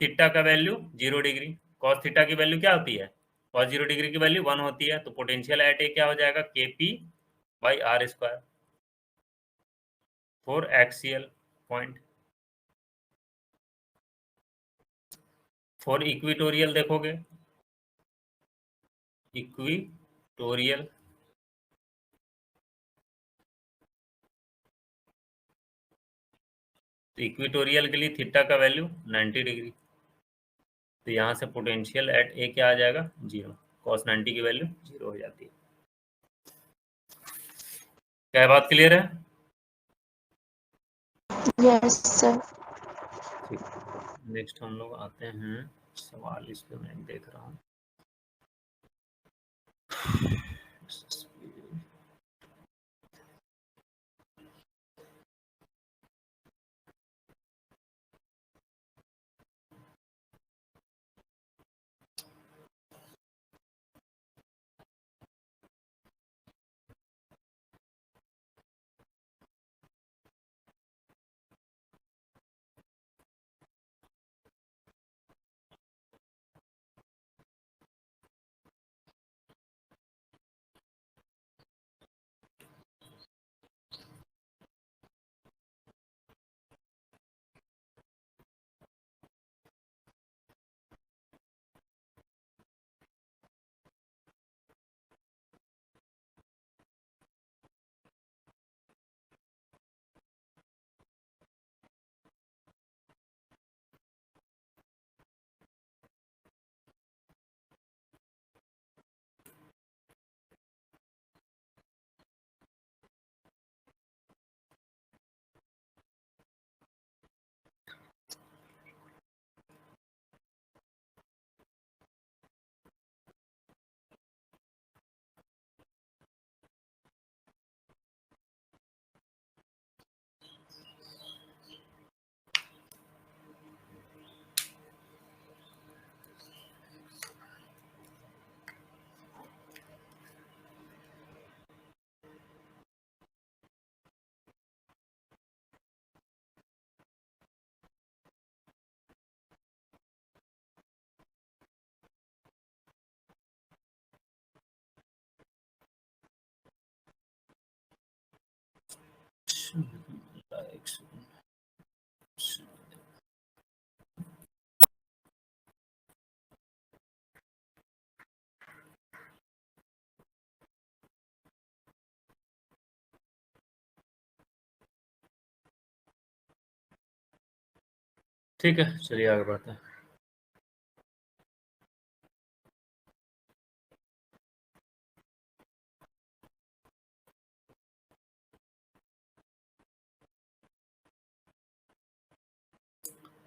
थीटा का वैल्यू 0 डिग्री, कॉस थीटा की वैल्यू क्या होती है, कॉस 0 डिग्री की वैल्यू 1 होती है। तो पोटेंशियल एट ए क्या हो जाएगा, k p by are square, 4 axial point. For equatorial देखोगे, इक्विटोरियल, तो इक्विटोरियल के लिए थीटा का वैल्यू 90 डिग्री। तो यहाँ से पोटेंशियल एट ए क्या आ जाएगा, 0, कॉस 90 की वैल्यू 0 हो जाती है। क्या बात क्लियर है, यस सर। ठीक। नेक्स्ट हम लोग आते हैं सवाल, इस पे मैं देख रहा हूँ। ठीक है, चलिए आगे बढ़ते हैं।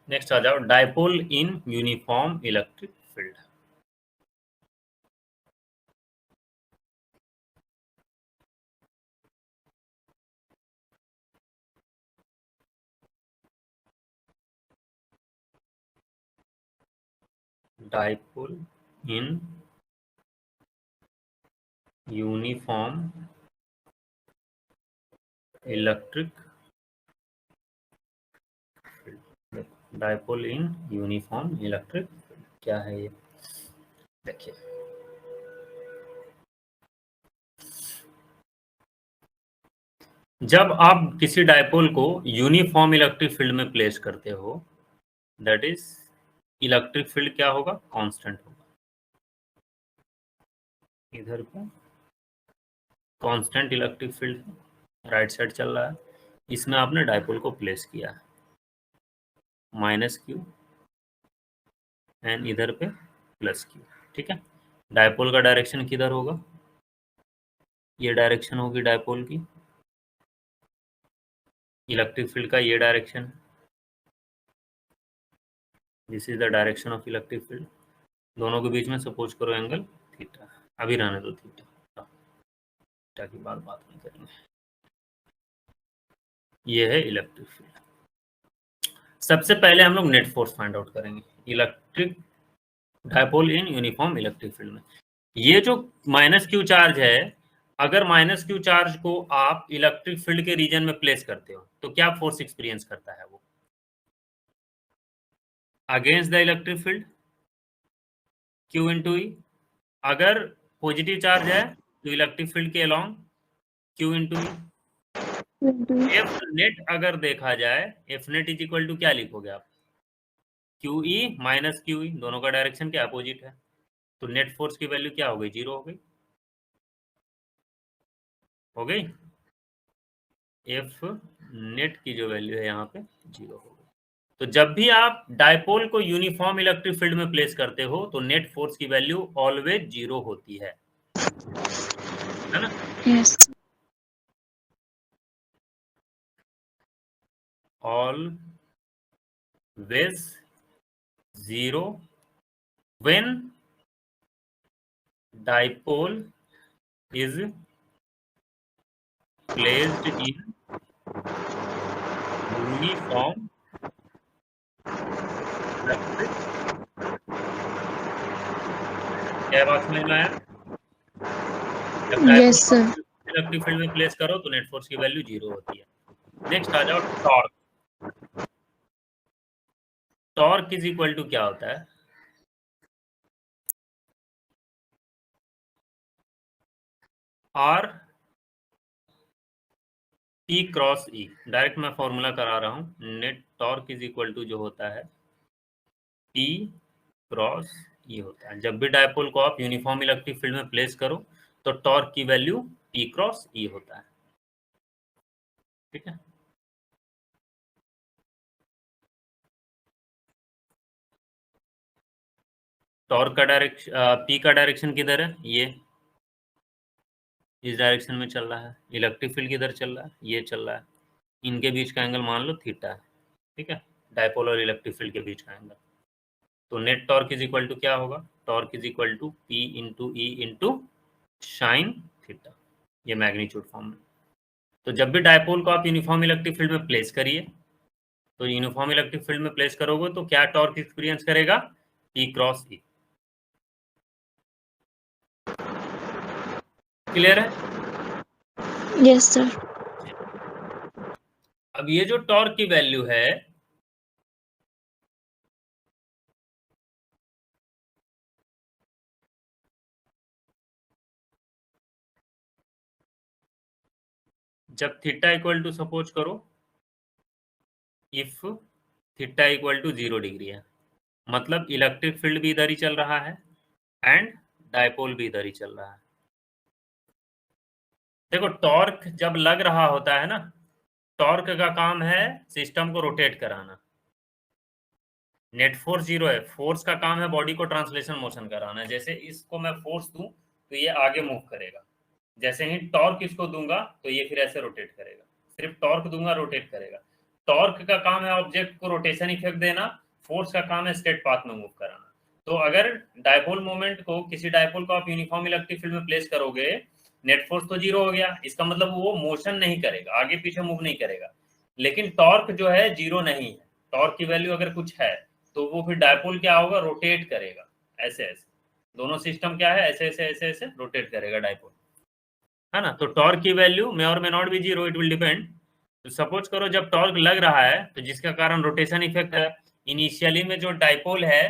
नेक्स्ट आ जाओ, dipole in uniform electric field. Dipole in uniform electric field. Dipole in uniform electric field क्या है ये, देखिए। जब आप किसी डायपोल को यूनिफॉर्म इलेक्ट्रिक फील्ड में प्लेस करते हो, दैट इज इलेक्ट्रिक फील्ड क्या होगा, कांस्टेंट होगा। इधर पे constant electric field right side चल रहा है, इसमें आपने डायपोल को प्लेस किया है, माइनस क्यू एंड इधर पे प्लस क्यू। ठीक है, डायपोल का डायरेक्शन किधर होगा, ये डायरेक्शन होगी डायपोल की, इलेक्ट्रिक फील्ड का ये direction, this is the direction of electric field. दोनों के बीच में सपोज करो एंगल थीटा, अभी रहने दो थीटा, थीटा की बात नहीं करेंगे। ये है इलेक्ट्रिक फील्ड। सबसे पहले हम लोग नेट फोर्स फाइंड आउट करेंगे electric dipole in uniform electric field में। ये जो माइनस क्यू चार्ज है, अगर माइनस क्यू चार्ज को आप इलेक्ट्रिक फील्ड के रीजन में प्लेस करते हो तो क्या फोर्स एक्सपीरियंस करता है वो, against the electric field, Q into E. अगर पॉजिटिव चार्ज है तो इलेक्ट्रिक फील्ड के along Q into E. F net अगर देखा जाए, F net is equal to क्या लिखोगे आप, Q E minus Q E, दोनों का डायरेक्शन क्या अपोजिट है, तो नेट फोर्स की वैल्यू क्या हो गई, जीरो हो गई। एफ नेट की जो वैल्यू है यहाँ पे जीरो हो गई। तो जब भी आप डायपोल को यूनिफॉर्म इलेक्ट्रिक फील्ड में प्लेस करते हो तो नेट फोर्स की वैल्यू ऑलवेज जीरो होती है ना। Yes. Always zero when dipole is placed in uniform electric। क्या बात समझ में आया, जब yes dipole sir. Electric field में प्लेस करो तो नेट फोर्स की वैल्यू जीरो होती है। नेक्स्ट आ जाओ torque. Torque is equal to क्या होता है, r t cross E. Direct मैं फॉर्मूला करा रहा हूं, net torque is equal to जो होता है टी क्रॉस ई होता है। जब भी डायपोल को आप यूनिफॉर्म इलेक्ट्रिक फील्ड में प्लेस करो तो टॉर्क की वैल्यू टी क्रॉस ई होता है। ठीक है, टॉर्क का डायरेक्शन, पी का डायरेक्शन किधर है, ये इस डायरेक्शन में चल रहा है, इलेक्ट्रिक फील्ड किधर चल रहा है, ये चल रहा है, इनके बीच का एंगल मान लो थीटा है। ठीक है, डायपोल और इलेक्ट्रिक फील्ड के बीच का एंगल। तो net torque is equal to क्या होगा, torque is equal to p into E into sine theta, ये मैग्नीट्यूड फॉर्म में। तो जब भी डायपोल को आप यूनिफॉर्म इलेक्ट्रिक फील्ड में प्लेस करिए, तो यूनिफॉर्म इलेक्ट्रिक फील्ड में प्लेस करोगे तो क्या टॉर्क एक्सपीरियंस करेगा, पी क्रॉस ई। क्लियर है। Yes sir. अब ये जो टॉर्क की वैल्यू है, जब थीटा इक्वल टू सपोज करो if theta equal to 0 degree है, मतलब इलेक्ट्रिक फील्ड भी इधर ही चल रहा है एंड डायपोल भी इधर ही चल रहा है। देखो टॉर्क जब लग रहा होता है ना, टॉर्क का काम है सिस्टम को रोटेट कराना। नेट फोर्स 0 है, फोर्स का काम है बॉडी को ट्रांसलेशन मोशन कराना। जैसे इसको मैं फोर्स दूं तो ये आगे मूव करेगा, जैसे ही टॉर्क इसको दूंगा तो ये फिर ऐसे रोटेट करेगा। सिर्फ टॉर्क दूंगा रोटेट करेगा। टॉर्क का काम है ऑब्जेक्ट को रोटेशन इफेक्ट देना, फोर्स का काम है स्ट्रेट पाथ में मूव कराना। तो अगर डायपोल मोमेंट को, किसी डायपोल को आप यूनिफॉर्म इलेक्ट्रिक फील्ड में प्लेस करोगे, नेट फोर्स तो 0 हो गया, इसका मतलब वो मोशन नहीं करेगा, आगे पीछे मूव नहीं करेगा। लेकिन टॉर्क जो है 0 नहीं है, टॉर्क की वैल्यू अगर कुछ है तो वो फिर डायपोल क्या होगा, रोटेट करेगा ऐसे ऐसे। दोनों सिस्टम क्या है, ऐसे ऐसे ऐसे ऐसे रोटेट करेगा डायपोल, है ना। तो टॉर्क की वैल्यू मे और may not be 0, it will depend. तो सपोज करो जब टॉर्क लग रहा है तो जिसका कारण रोटेशन इफेक्ट है, इनिशियली में जो डायपोल है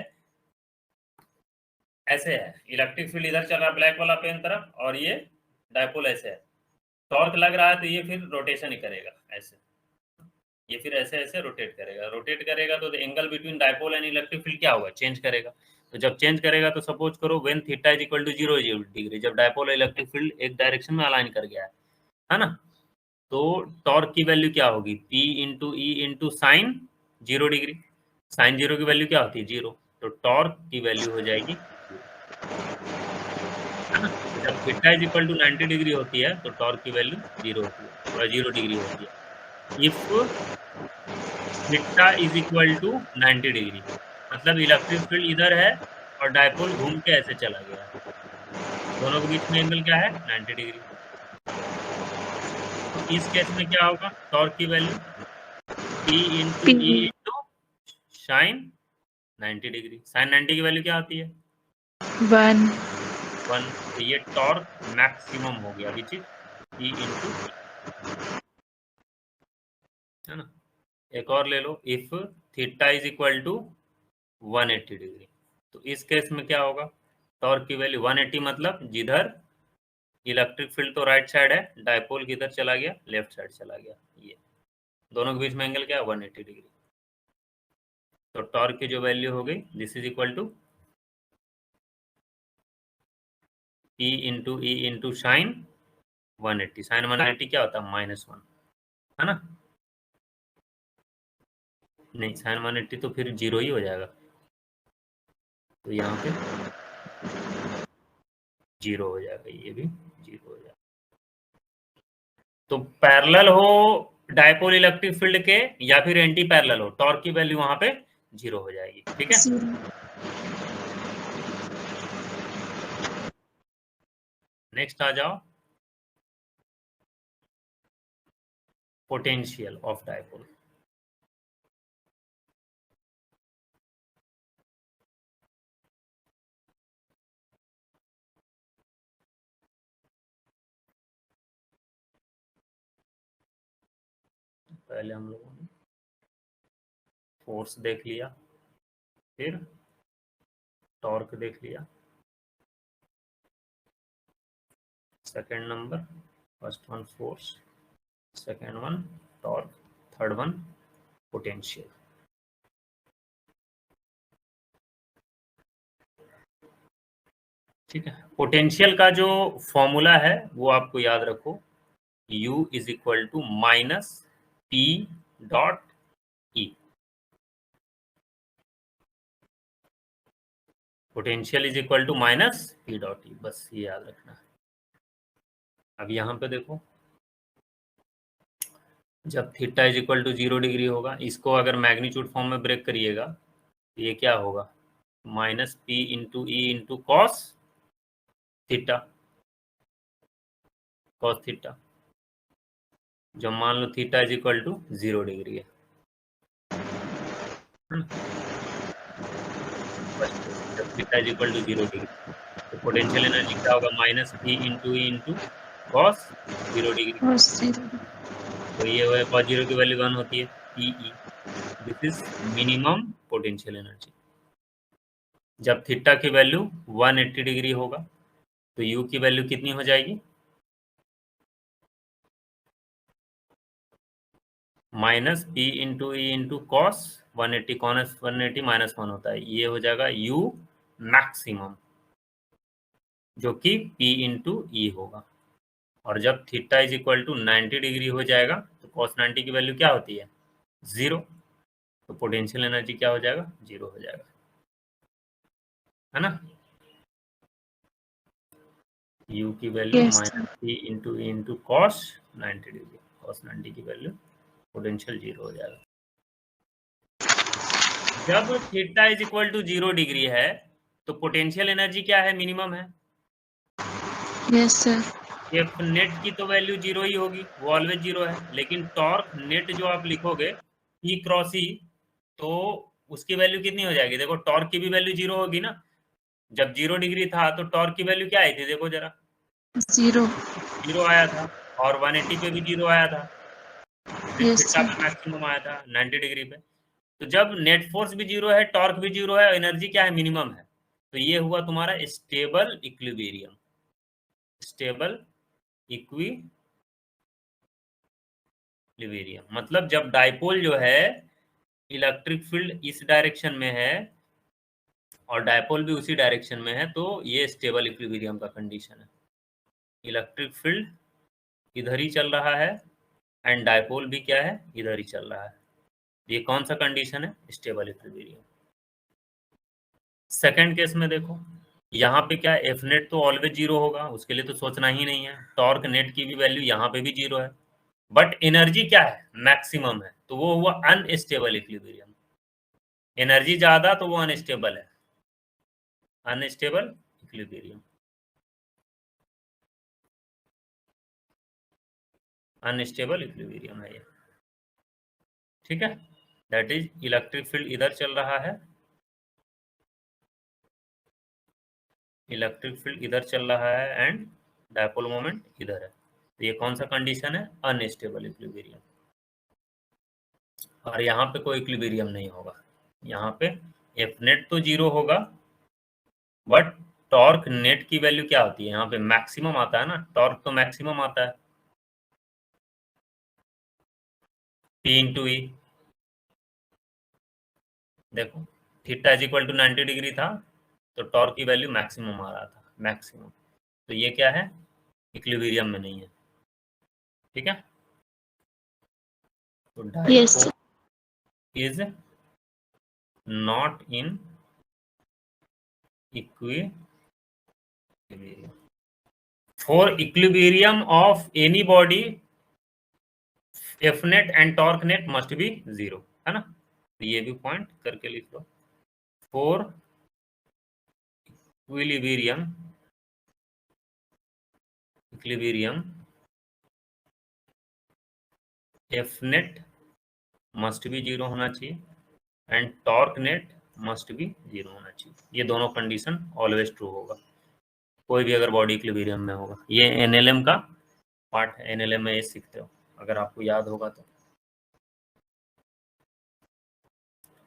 ऐसे है, इलेक्ट्रिक फील्ड इधर चल रहा है ब्लैक वाला पेन तरफ, और ये डायपोल ऐसे है। टॉर्क लग रहा है तो ये फिर रोटेशन ही करेगा ऐसे, ये फिर ऐसे ऐसे रोटेट करेगा। रोटेट करेगा तो angle between dipole and electric field क्या होगा, चेंज करेगा। तो जब चेंज करेगा तो सपोज करो when theta is equal to 0 degree, जब डायपोल इलेक्ट्रिक फील्ड एक डायरेक्शन में अलाइन कर गया है ना, तो टॉर्क की वैल्यू क्या होगी, P into E into sine 0 degree. Sine 0 की वैल्यू क्या होती है, 0। तो टॉर्क की वैल्यू हो जाएगी 0, है ना। तो जब theta is equal to 90 degree होती है तो टॉर्क की वैल्यू 0 होती है, 0 डिग्री होती है। If theta is equal to 90 degree, मतलब इलेक्ट्रिक फील्ड इधर है और डायपोल घूम के ऐसे चला गया है, दोनों के बीच में एंगल क्या है, 90 डिग्री। तो इस केस में क्या होगा, टॉर्क की value P into E into sine 90 degree. Sine 90 की वैल्यू क्या होती है, 1। तो ये टॉर्क मैक्सिमम हो गया, विच इज P इंटू, है ना। एक और ले लो, if theta is equal to 180 degree, तो इस केस में क्या होगा, टॉर्क की वैल्यू 180, मतलब जिधर इलेक्ट्रिक फील्ड तो राइट साइड है, डायपोल किधर चला गया, लेफ्ट साइड चला गया। ये दोनों के बीच में एंगल क्या है, 180 डिग्री। तो टॉर्क की जो वैल्यू हो गई, this is equal to P into E into sine 180। Sine 180 क्या होता है, -1, है ना। नहीं, साइन 180 तो फिर 0 ही हो जाएगा, तो यहाँ पे 0 हो जाएगा, ये भी 0 हो जाएगा। तो पैरेलल हो डायपोल इलेक्ट्रिक फील्ड के या फिर एंटी पैरेलल हो, टॉर्क की वैल्यू वहां पे 0 हो जाएगी, ठीक है। नेक्स्ट आ जाओ, पोटेंशियल ऑफ डायपोल। पहले हम लोगों ने फोर्स देख लिया, फिर टॉर्क देख लिया, second number, first one force, second one torque, third one potential. ठीक है, पोटेंशियल का जो फॉर्मूला है वो आपको याद रखो, U is equal to minus P dot E। Potential is equal to minus P dot E, बस ये याद रखना है। अब यहाँ पे देखो, जब theta is equal to 0 degree होगा, इसको अगर मैग्नीट्यूड फॉर्म में ब्रेक करिएगा तो ये क्या होगा, minus P into E into cos theta, cos theta, जब मान लो theta is equal to 0 degree है। जब theta is equal to 0 degree, तो पोटेंशियल एनर्जी क्या होगा, minus P into E into cos 0 degree. तो ये वो कॉस 0 की वैल्यू 1 होती है, PE। This is minimum potential energy. जब थीटा की वैल्यू 180 डिग्री होगा तो U की वैल्यू कितनी हो जाएगी, minus P into E into cos 180, cos 180 -1 होता है, ये हो जाएगा यू मैक्सिमम, जो कि पी इंटू ई होगा। और जब theta is equal to 90 degree हो जाएगा तो कॉस 90 की वैल्यू क्या होती है? 0। तो पोटेंशियल एनर्जी क्या हो जाएगा? 0 हो जाएगा, है ना। यू की value Yes, sir. Minus P into E into cos 90 degree, cos 90 की वैल्यू पोटेंशियल 0 हो जाएगा। जब theta is equal to 0 degree है तो पोटेंशियल एनर्जी क्या है? मिनिमम है। Yes, sir. एफ नेट की तो वैल्यू 0 ही होगी, वो ऑलवेज 0 है। लेकिन टॉर्क नेट जो आप लिखोगे ई क्रॉस ई, तो उसकी वैल्यू कितनी हो जाएगी? देखो टॉर्क की भी वैल्यू 0 होगी ना। जब 0 डिग्री था तो टॉर्क की वैल्यू क्या आई थी? देखो जरा, 0. 0 आया था। और 180 पे भी 0 आया था, फिर Yes, थीटा sir. पे मैक्सिमम आया था 90 डिग्री पे। तो जब नेट फोर्स भी 0 है, टॉर्क भी 0 है, एनर्जी क्या है? मिनिमम है। तो ये हुआ तुम्हारा स्टेबल इक्विलिब्रियम, स्टेबल इक्विलिब्रियम। मतलब जब डाइपोल जो है इलेक्ट्रिक फील्ड इस डायरेक्शन में है और डाइपोल भी उसी डायरेक्शन में है, तो ये स्टेबल इक्विलिब्रियम का कंडीशन है। इलेक्ट्रिक फील्ड इधर ही चल रहा है एंड डाइपोल भी क्या है? इधर ही चल रहा है। ये कौन सा कंडीशन है? Stable equilibrium. सेकंड केस में देखो, यहाँ पे क्या, एफ नेट तो ऑलवेज 0 होगा, उसके लिए तो सोचना ही नहीं है। टॉर्क नेट की भी वैल्यू यहाँ पे भी 0 है, बट एनर्जी क्या है? मैक्सिमम है, तो वो हुआ अनस्टेबल इक्विलिब्रियम। एनर्जी ज्यादा तो वो अनस्टेबल है, अनस्टेबल इक्विलिब्रियम, अनस्टेबल इक्विलिब्रियम है ये। ठीक है, दैट इज इलेक्ट्रिक फील्ड इधर चल रहा है, इलेक्ट्रिक फील्ड इधर चल रहा है एंड डायपोल मोमेंट इधर है। तो ये कौन सा कंडीशन है? Unstable equilibrium. और यहाँ पे कोई इक्विलिब्रियम नहीं होगा। यहाँ पे एफ नेट तो 0 होगा, बट टॉर्क नेट की वैल्यू क्या होती है? यहाँ पे मैक्सिमम आता है ना, टॉर्क तो मैक्सिमम आता है, पी इंटू ई। देखो theta is equal to 90 degree था तो टॉर्क की वैल्यू मैक्सिमम आ रहा था, मैक्सिमम। तो ये क्या है? इक्विलिब्रियम में नहीं है। ठीक है, तो Yes, dipole sir. Is not in equilibrium. For equilibrium of any body F net and torque net must be 0, है ना। तो ये भी पॉइंट करके लिख लो। For equilibrium, equilibrium F net must भी 0 होना चाहिए एंड टॉर्क नेट मस्ट भी 0 होना चाहिए। ये दोनों कंडीशन ऑलवेज ट्रू होगा, कोई भी अगर बॉडी इक्विलिब्रियम में होगा। ये एनएलएम का पार्ट है, एनएलएम में ये सीखते हो अगर आपको याद होगा तो।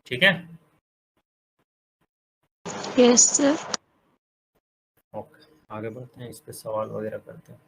ठीक है, Yes, sir. ओके, आगे बढ़ते हैं, इस पे सवाल वगैरह करते हैं।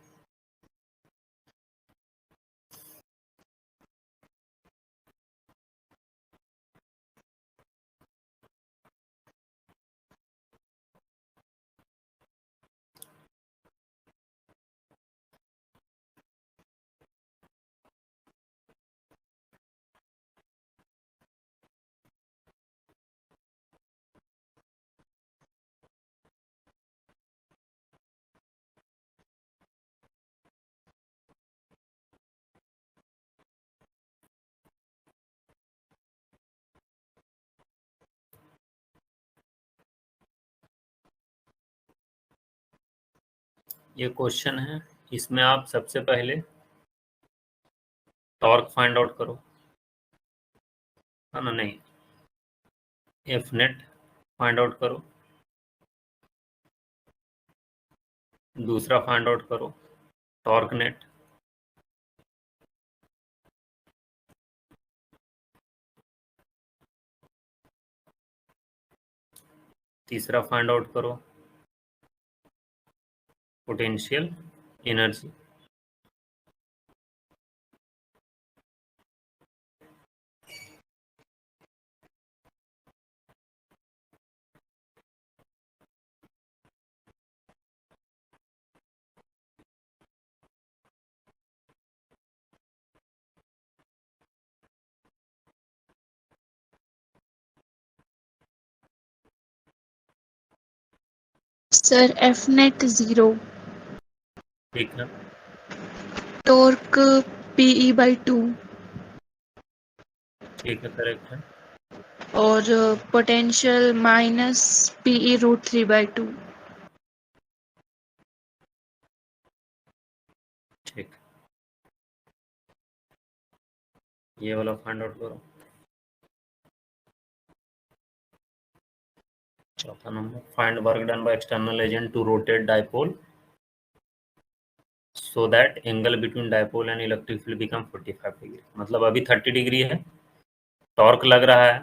ये क्वेश्चन है, इसमें आप सबसे पहले टॉर्क फाइंड आउट करो, है ना। नहीं, एफ नेट फाइंड आउट करो, दूसरा फाइंड आउट करो टॉर्क नेट, तीसरा फाइंड आउट करो potential energy, sir F net 0, ठीक है, टॉर्क PE/2 ठीक है, करेक्ट है। और पोटेंशियल माइनस PE√3/2। ठीक, ये वाला फाइंड आउट करो। चौथा नंबर, find work done by external agent to rotate dipole so that angle between dipole and electric field become 45 degree. मतलब अभी 30 डिग्री है, टॉर्क लग रहा है,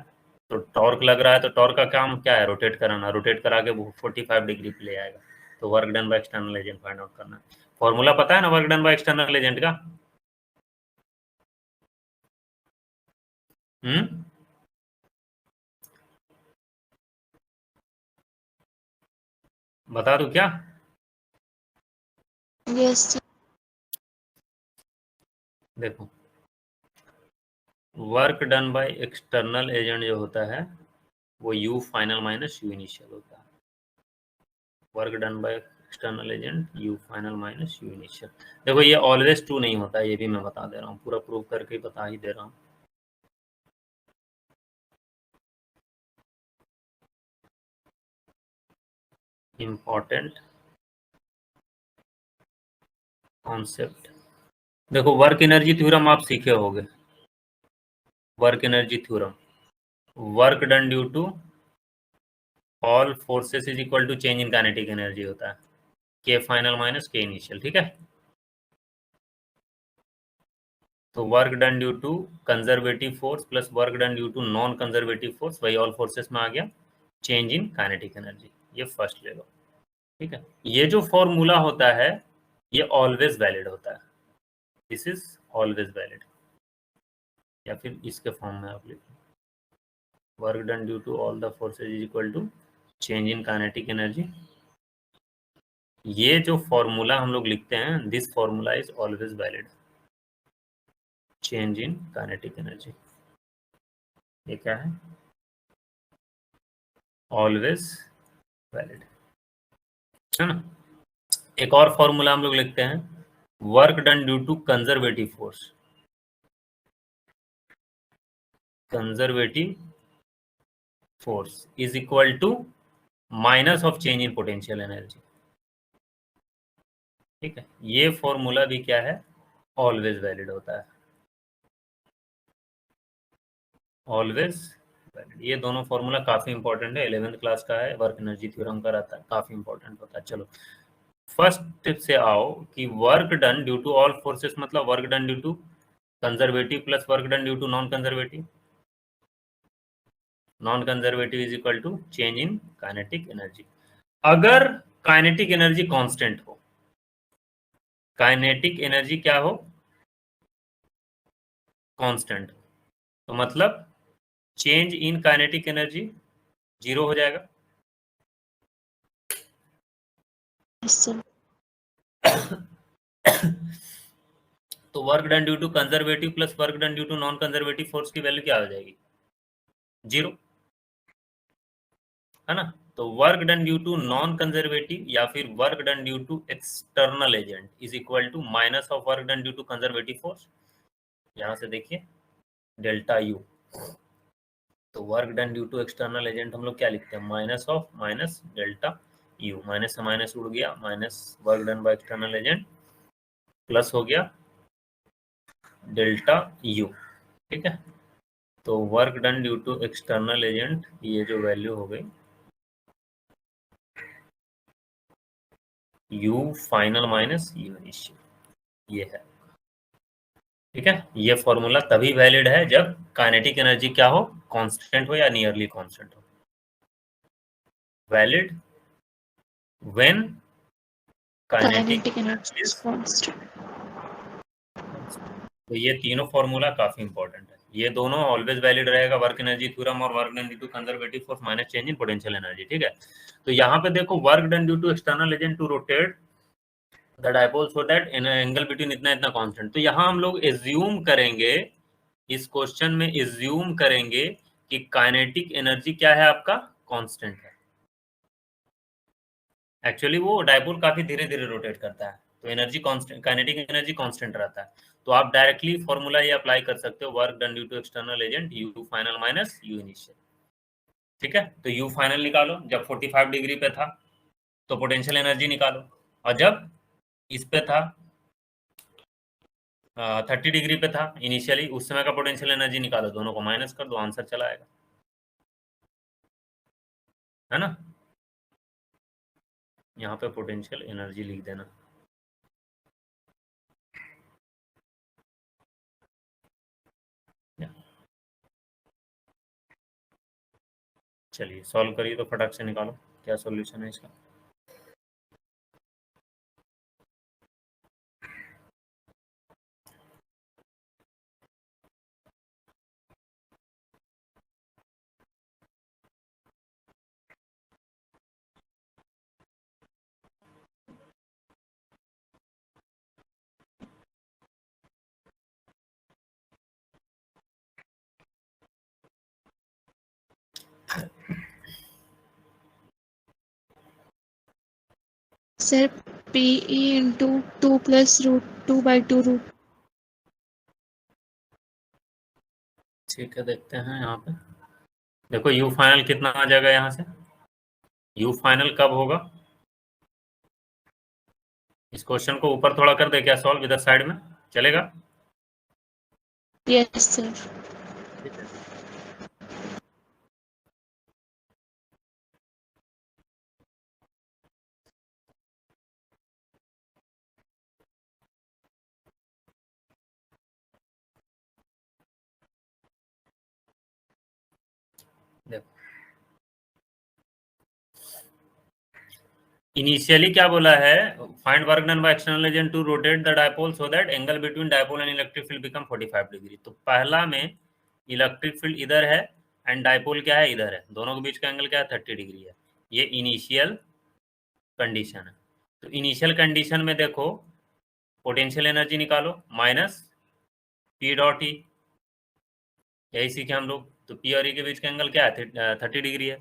तो टॉर्क लग रहा है तो टॉर्क का काम क्या है? रोटेट कराना, रोटेट करा के वो 45 डिग्री पे ले आएगा। तो work done by external agent find out करना है। फॉर्मूला पता है ना work done by external agent का? हम्म, बता दूं क्या? Yes sir. देखो, work done by external agent जो होता है वो U final minus U initial होता है। Work done by external agent U final minus U initial. देखो ये ऑलवेज ट्रू नहीं होता, ये भी मैं बता दे रहा हूँ, पूरा प्रूव करके बता ही दे रहा हूँ। इम्पोर्टेंट कॉन्सेप्ट, देखो वर्क एनर्जी थ्योरम आप सीखे होगे। Work energy theorem, work done due to all forces is equal to change in kinetic energy होता है, के फाइनल माइनस के इनिशियल, ठीक है। तो work done due to conservative force plus work done due to non conservative force, वही all forces में आ गया, चेंज इन काइनेटिक एनर्जी, ये फर्स्ट ले लो, ठीक है। ये जो फॉर्मूला होता है ये ऑलवेज वैलिड होता है, दिस इज ऑलवेज वैलिड, या फिर इसके फॉर्म में आप लिखो, work done due to all the forces is equal to change in kinetic energy. ये जो फॉर्मूला हम लोग लिखते हैं, this formula is always valid, change in kinetic energy, ये क्या है? ऑलवेज वैलिड, है ना। एक और फॉर्मूला हम लोग लिखते हैं, work done due to conservative force, conservative force is equal to minus of change in potential energy, ठीक है। ये फॉर्मूला भी क्या है? ऑलवेज वैलिड होता है, ऑलवेज वैलिड। ये दोनों फॉर्मूला काफी इंपॉर्टेंट है, 11th क्लास का है, वर्क एनर्जी थ्योरम का रहता है, काफी इंपॉर्टेंट होता है। चलो फर्स्ट टिप से आओ कि work done due to all forces मतलब work done due to conservative plus work done due to non conservative, non conservative is equal to change in kinetic energy. अगर काइनेटिक एनर्जी कांस्टेंट हो, kinetic energy क्या हो? Constant, तो मतलब change in kinetic energy zero हो जाएगा। Yes sir. तो work done due to conservative plus work done due to non conservative force की वैल्यू क्या हो जाएगी? जीरो, है ना। तो work done due to non conservative या फिर work done due to external agent is equal to minus of work done due to conservative force, यहां से देखिए डेल्टा यू। तो work done due to external agent हम लोग क्या लिखते हैं? Minus of minus delta U, minus से माइनस उड़ गया, minus work done by external agent plus हो गया डेल्टा यू, ठीक है। तो work done due to external agent, ये जो वैल्यू हो गई U final minus U initial, ये है, ठीक है। ये फॉर्मूला तभी वैलिड है जब काइनेटिक एनर्जी क्या हो? कांस्टेंट हो या नियरली कांस्टेंट हो। Valid when kinetic kinetic energy is is constant. तो ये तीनों फॉर्मूला काफी इंपॉर्टेंट है, ये दोनों ऑलवेज वैलिड रहेगा, वर्क एनर्जी थ्योरम और work done due to conservative force minus change in potential energy, ठीक है। तो यहाँ पे देखो work done due to external agent to rotate the dipole so that angle between इतना इतना कांस्टेंट। तो यहाँ हम लोग एज्यूम करेंगे, इस क्वेश्चन में एज्यूम करेंगे कि काइनेटिक एनर्जी क्या है आपका? कांस्टेंट है, एक्चुअली वो डायपोल काफी धीरे धीरे रोटेट करता है, तो energy constant, kinetic energy constant रहता है। तो आप डायरेक्टली फॉर्मूला ये अप्लाई कर सकते हो, work done due to external agent U final minus U initial. ठीक है, तो यू फाइनल निकालो, जब 45 डिग्री पे था तो पोटेंशियल एनर्जी निकालो, और जब इस पे था 30 डिग्री पे था इनिशियली, उस समय का पोटेंशियल एनर्जी निकालो, दोनों को माइनस कर दो, आंसर चला आएगा, है ना। यहाँ पे पोटेंशियल एनर्जी लिख देना। चलिए सॉल्व करिए, तो फटाक से निकालो क्या सॉल्यूशन है इसका। Sir PE into 2 plus √2/2 root. ठीक है, देखते हैं यहाँ पे। देखो यू फाइनल कितना आ जाएगा यहाँ से, यू फाइनल कब होगा, इस क्वेश्चन को ऊपर थोड़ा कर दे क्या सॉल्व, इधर साइड में चलेगा। Yes sir. ठीक है, देखो इनिशियली क्या बोला है, find work done by external agent to rotate the dipole so that angle between dipole and electric field become 45 degree. तो पहला में इलेक्ट्रिक फील्ड इधर है एंड डायपोल क्या है, इधर है, दोनों के बीच का एंगल क्या है, 30 डिग्री है। ये इनिशियल कंडीशन है। तो इनिशियल कंडीशन में देखो पोटेंशियल एनर्जी निकालो, माइनस पी डॉट ई, यही सीखे हम लोग। तो पी और ई के बीच का एंगल क्या है, 30 डिग्री है,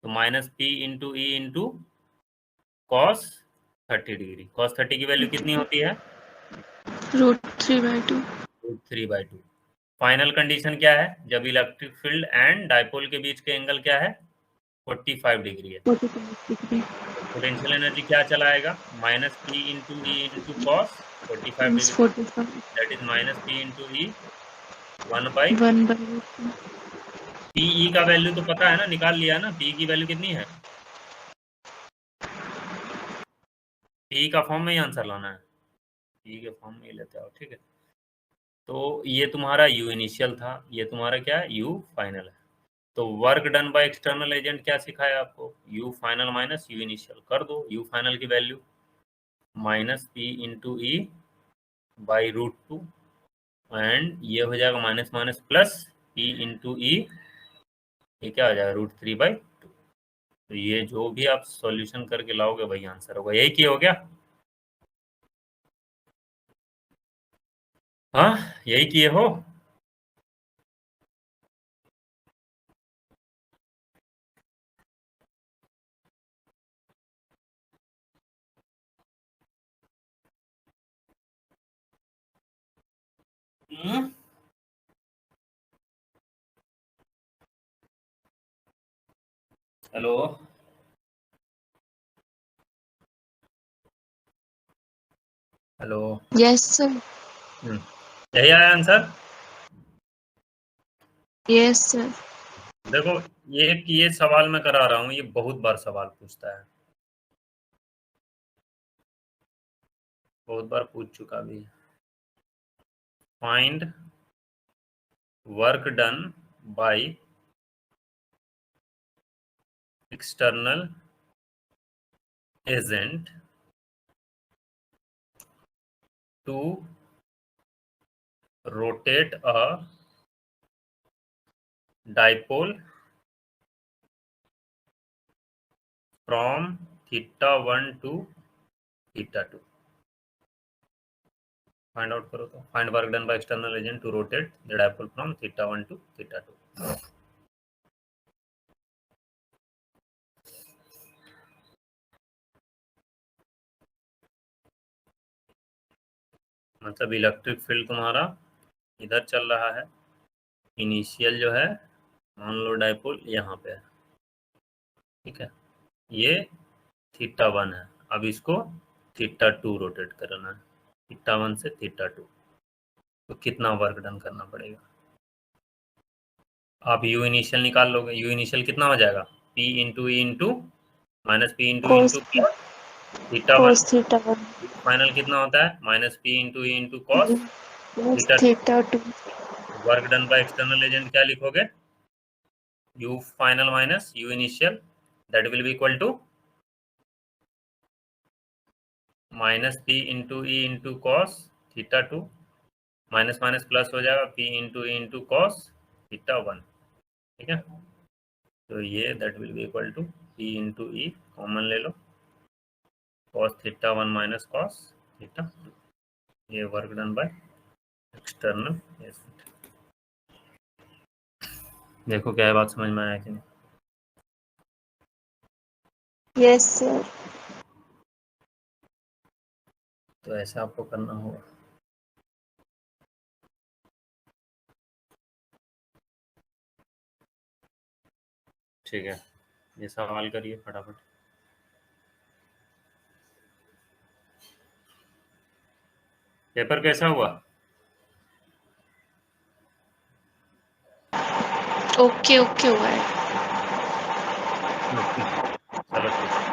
तो minus P into E into cos 30 degree. Cos 30 की वैल्यू कितनी होती है, √3/2। √3/2। फाइनल कंडीशन क्या है, जब इलेक्ट्रिक फील्ड एंड डायपोल के बीच के एंगल क्या है, 45 डिग्री है। 45 डिग्री तो पोटेंशियल एनर्जी क्या चला आएगा, minus P into E into cos 45 means degree, 45 that is minus P into E 1/। 1/2। PE का वैल्यू तो पता है ना, निकाल लिया ना, पी की वैल्यू कितनी है, पी का फॉर्म में ही आंसर लाना है, पी के फॉर्म में ही लेते आओ। ठीक है, तो ये तुम्हारा यू इनिशियल था, ये तुम्हारा क्या है, यू फाइनल है। तो work done by external agent क्या सिखाया आपको, U final minus U initial, कर दो यू फाइनल की value minus P into E by √2, and ये हो जाएगा minus minus plus P into E, ये क्या हो जाएगा, √3/2। तो ये जो भी आप सॉल्यूशन करके लाओगे वही आंसर होगा, यही की हो गया। हाँ यही किए हो। Hello, hello. Yes sir. यही आया आंसर। Yes sir. देखो ये सवाल मैं करा रहा हूँ, ये बहुत बार सवाल पूछता है, बहुत बार पूछ चुका भी है। Find work done by external agent to rotate a dipole from θ1 to θ2। Find out करो, तो find work done by external agent to rotate the dipole from θ1 to θ2। मतलब इलेक्ट्रिक फील्ड तुम्हारा इधर चल रहा है, इनिशियल जो है मान लो डाइपोल यहाँ पे है, ठीक है, ये θ1 है। अब इसको θ2 रोटेट करना है, θ1 से θ2, तो कितना वर्क डन करना पड़ेगा? आप यू इनिशियल निकाल लोगे, यू इनिशियल कितना हो जाएगा, P into E into minus P into cos θ1, θ1 final कितना होता है, minus P into E into cos plus θ2। θ2 work done by external agent क्या लिखोगे, U final minus U initial, that will be equal to minus P into E into cos θ2, minus minus plus हो जाएगा, P into E into cos θ1, ठीक है। तो ये that will be equal to P into E, common ले लो, cos θ1 minus cos θ2, ये work done by external agent. देखो क्या है, बात समझ में आया कि नहीं? yes sir तो ऐसा आपको करना होगा। ठीक है, ये सवाल करिए फटाफट। पेपर कैसा हुआ? ओके ओके हुआ है ओके, चलो ठीक है।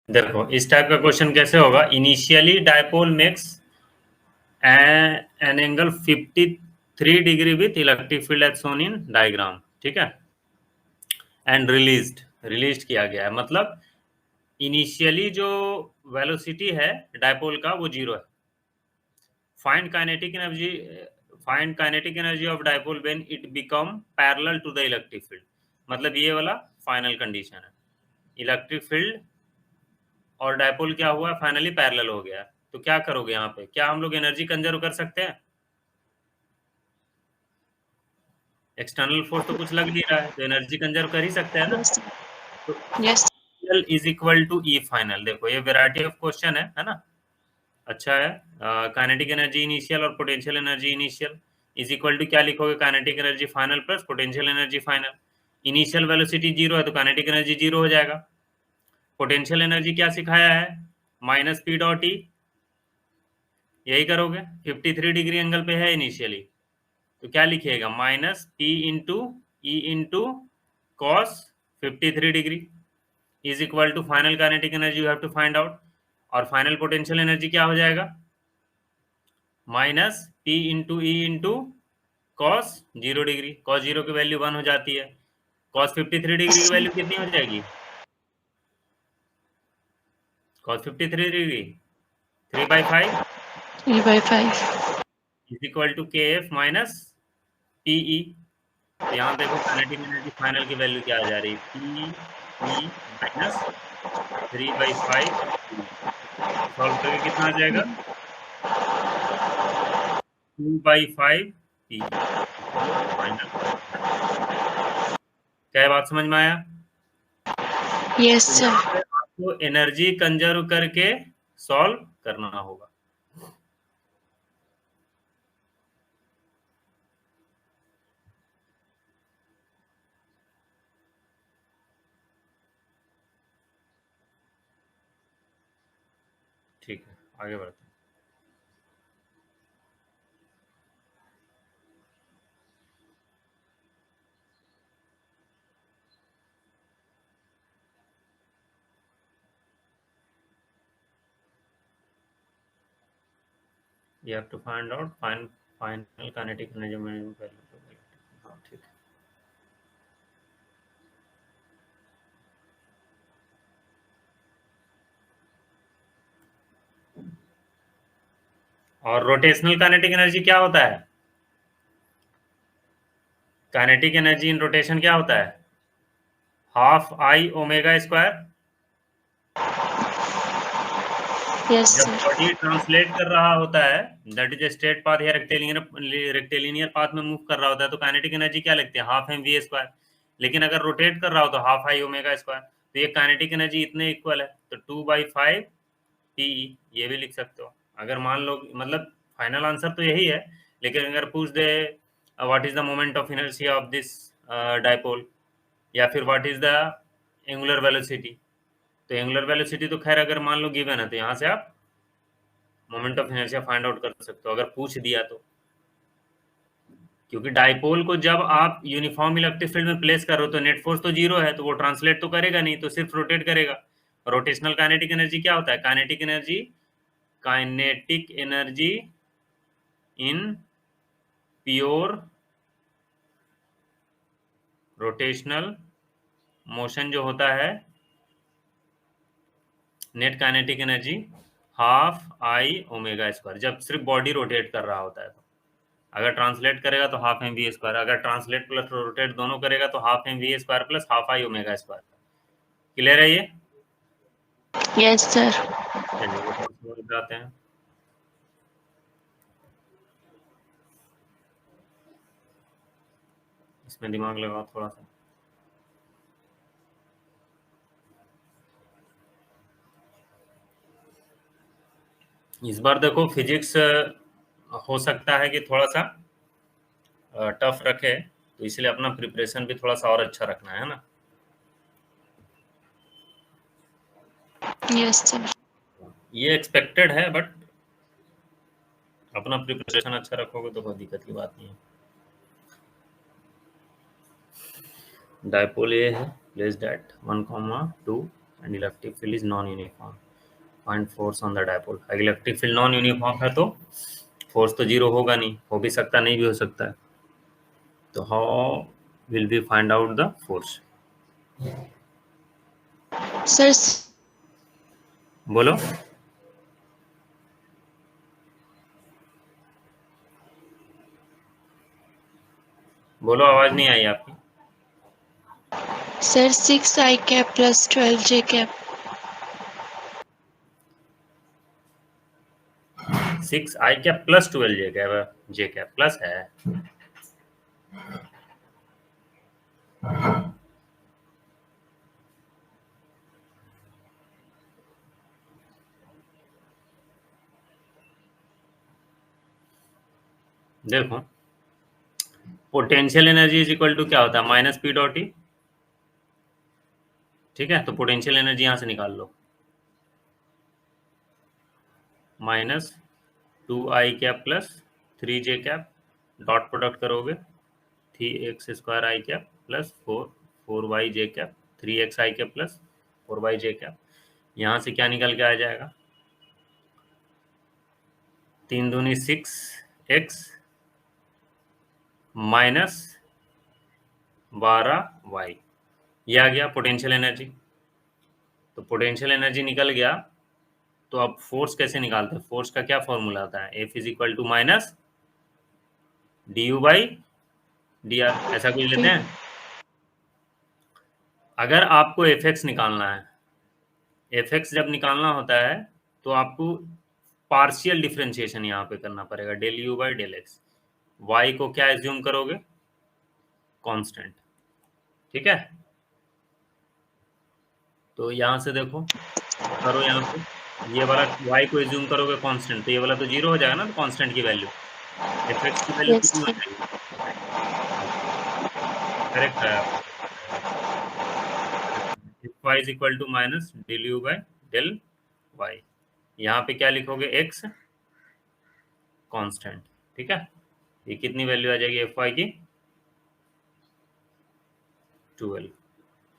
तो देखो इस टाइप का क्वेश्चन कैसे होगा, initially dipole makes an angle 53 degree with electric field as shown in diagram, ठीक है, एंड रिलीज्ड किया गया है, मतलब इनिशियली जो वेलोसिटी है डाइपोल का वो 0 है। Find kinetic energy of dipole when it become parallel to the electric field, मतलब ये वाला फाइनल कंडीशन है, इलेक्ट्रिक फील्ड और डाइपोल क्या हुआ, फाइनली पैरेलल हो गया। तो क्या करोगे यहाँ पे, क्या हम लोग एनर्जी कंजर्व कर सकते हैं? एक्सटर्नल फोर्स तो कुछ लग नहीं रहा है, तो एनर्जी कंजर्व कर ही सकते हैं ना। yes तो yes is equal to E final, देखो ये वेराइटी ऑफ क्वेश्चन है ना, अच्छा है। काइनेटिक एनर्जी इनिशियल और potential energy initial is equal to क्या लिखोगे, kinetic energy final plus potential energy final. Initial velocity 0 है तो काइनेटिक एनर्जी 0 हो जाएगा। पोटेंशियल एनर्जी क्या सिखाया है, माइनस पी डॉट ई, यही करोगे, 53 डिग्री एंगल पे है इनिशियली, तो क्या लिखिएगा, minus P into E into cos 53 degree is equal to final kinetic energy you have to find out, और फाइनल पोटेंशियल एनर्जी क्या हो जाएगा, minus P into E into cos 0 degree, cos 0 की वैल्यू 1 हो जाती है, कॉस 53 डिग्री की value कितनी हो जाएगी, cos 53 degree 3/5 3/5 is equal to K F minus PE. तो यहाँ देखो काइनेटिक एनर्जी फाइनल की वैल्यू क्या आ जा रही है, पी माइनस 3/5, सॉल्व करके कितना आ जाएगा, 2/5 पी, वो फाइनल। क्या बात समझ में आया? yes तो sir यहाँ पे आपको एनर्जी कंजर्व करके सॉल्व करना होगा। ठीक है, आगे बढ़ते हैं। You have to find out final kinetic energy management value। हाँ ठीक है। और रोटेशनल काइनेटिक एनर्जी क्या होता है, काइनेटिक एनर्जी इन रोटेशन क्या होता है, half I omega square. yes जब sir बॉडी ट्रांसलेट कर रहा होता है, दैट इज स्ट्रेट पाथ या रेक्टेलिनियर पाथ में मूव कर रहा होता है, तो काइनेटिक एनर्जी क्या लगती है, हाफ एम वी स्क्वायर। लेकिन अगर रोटेट कर रहा हो तो हाफ आई ओमेगा स्क्वायर। तो ये काइनेटिक एनर्जी इतने इक्वल है, तो 2/5 PE ये भी लिख सकते हो। अगर मान लो, मतलब फाइनल आंसर तो यही है, लेकिन अगर पूछ दे what is the moment of inertia of this dipole, या फिर what is the angular velocity, तो एंगुलर वेलोसिटी तो खैर अगर मान लो गिवन है तो यहाँ से आप moment of inertia find out कर सकते हो अगर पूछ दिया तो। क्योंकि डाइपोल को जब आप यूनिफॉर्म इलेक्ट्रिक फील्ड में प्लेस कर रहे हो तो नेट फोर्स तो जीरो है, तो वो ट्रांसलेट तो करेगा नहीं, तो सिर्फ रोटेट करेगा। रोटेशनल काइनेटिक एनर्जी क्या होता है? Kinetic energy in pure rotational motion जो होता है, net kinetic energy half I omega square, जब सिर्फ बॉडी रोटेट कर रहा होता है। तो अगर ट्रांसलेट करेगा तो हाफ एम वी स्क्वायर, अगर ट्रांसलेट प्लस रोटेट दोनों करेगा तो half M V square plus half I omega square. Clear है ये? Yes sir. चलिए बताते हैं। इसमें दिमाग लगाओ थोड़ा सा। इस बार देखो फिजिक्स हो सकता है कि थोड़ा सा टफ रखे, तो इसलिए अपना प्रिपरेशन भी थोड़ा सा और अच्छा रखना है ना। Yes sir. ये एक्सपेक्टेड है, बट अपना प्रिपरेशन अच्छा रखोगे तो कोई दिक्कत की बात नहीं है। डाइपोल ये है placed at 1,2 and electric field is non uniform, find force on the dipole. अगर इलेक्ट्रिक फील्ड नॉन यूनिफॉर्म है तो फोर्स तो जीरो होगा नहीं, हो भी सकता नहीं भी हो सकता है। तो how will we find out the force? Sir बोलो। बोलो, आवाज नहीं आई आपकी। Sir 6 I cap plus 12 J cap. 6 I cap plus 12 J cap, J cap plus है। देखो, potential energy is equal to क्या होता है? Minus P dot E. ठीक है, तो पोटेंशियल एनर्जी यहां से निकाल लो, minus 2 I cap plus 3 J cap, dot product करोगे 3x² आई कैप प्लस 4y जे कैप, 3x आई कैप प्लस 4y जे कैप। यहां से क्या निकल के आ जाएगा? 3 दूनी 6x माइनस 12y, ये आ गया पोटेंशियल एनर्जी। तो पोटेंशियल एनर्जी निकल गया, तो अब फोर्स कैसे निकालते हैं? फोर्स का क्या फॉर्मूला आता है? F is equal to minus du/dr, ऐसा कुछ लेते हैं। अगर आपको Fx निकालना है, Fx जब निकालना होता है तो आपको पार्शियल डिफरेंशिएशन यहाँ पे करना पड़ेगा, del U by del X. Y को क्या एज्यूम करोगे? कांस्टेंट। ठीक है, तो यहाँ से देखो, करो यहाँ पे, ये वाला वाई को एज्यूम करोगे कांस्टेंट, तो ये वाला तो जीरो हो जाएगा ना, तो कांस्टेंट की वैल्यू, Fx की वैल्यू यस कितनी हो सर। जाएगी? करेक्ट है। y is equal to minus del U by del Y. यहाँ पे क्या लिखोगे? x constant. ठीक है, ये कितनी वैल्यू आ जाएगी fy की? 12।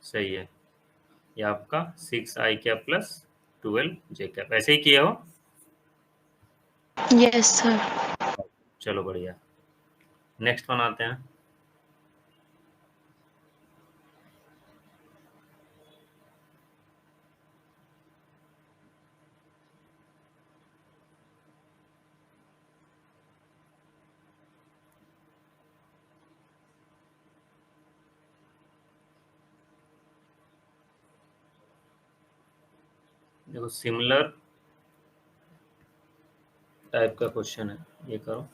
सही है, ये आपका 6 I cap plus 12 J cap. ऐसे ही किए हो? Yes sir. चलो बढ़िया, नेक्स्ट बनाते हैं। देखो, सिमिलर टाइप का क्वेश्चन है, ये करो।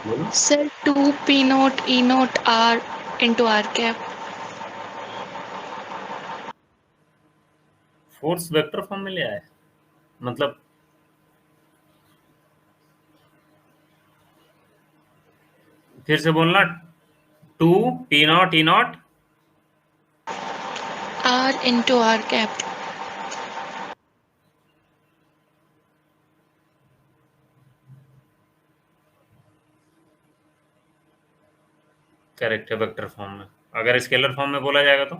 बोलो। Sir 2P0 E0 R into R cap. Force vector form में ले आए, मतलब फिर से बोलना, 2P0 E0 R into R cap. Correct है वेक्टर फॉर्म में। अगर स्केलर फॉर्म में बोला जाएगा तो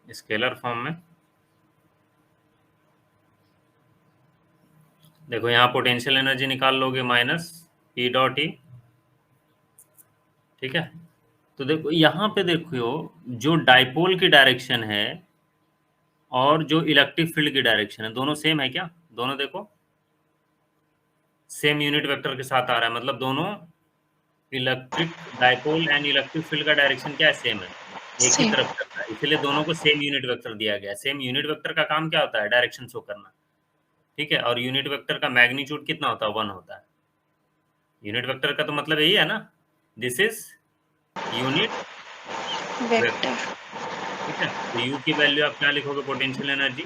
स्केलर फॉर्म में देखो, यहाँ पोटेंशियल एनर्जी निकाल लोगे माइनस P.E, ठीक है। तो देखो यहाँ पे देखो, जो डाइपोल की डायरेक्शन है और जो इलेक्ट्रिक फील्ड की डायरेक्शन है, दोनों सेम है क्या? दोनों देखो सेम यूनिट वेक्टर के साथ आ रहा है, मतलब दोनों electric dipole and electric field का डायरेक्शन क्या है? सेम है, एक ही Same. तरफ चल रहा है, इसलिए दोनों को सेम यूनिट वेक्टर दिया गया है। सेम यूनिट वेक्टर का काम क्या होता है? डायरेक्शन शो करना, ठीक है। और यूनिट वेक्टर का मैग्नीट्यूड कितना होता है? 1 होता है। यूनिट वेक्टर का तो मतलब यही है ना, this is unit Vector. Vector, ठीक है। तो यू की वैल्यू आप क्या लिखोगे? Potential energy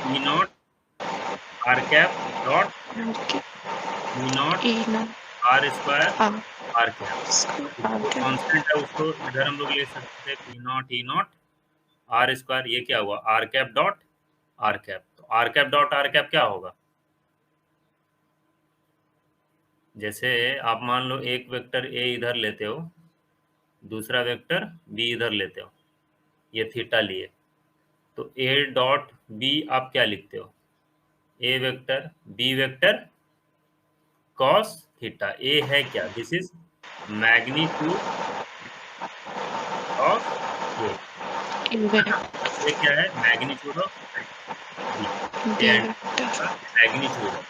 E0 R cap dot R E0 E0 R square R R cap. square R जो cap. कांस्टेंट है उसको इधर हम लोग ले सकते हैं, P0 E0 आर स्क्वायर, ये क्या हुआ? R cap dot R cap. तो R cap dot R cap क्या होगा? जैसे आप मान लो एक वेक्टर ए इधर लेते हो, दूसरा वेक्टर बी इधर लेते हो, ये थीटा लिए, तो ए डॉट बी आप क्या लिखते हो? A vector B vector cos theta. A है क्या? This is magnitude of A, A है ना। vector. और ये क्या है? Magnitude of B. A B and vector. का मैग्नीट्यूड है।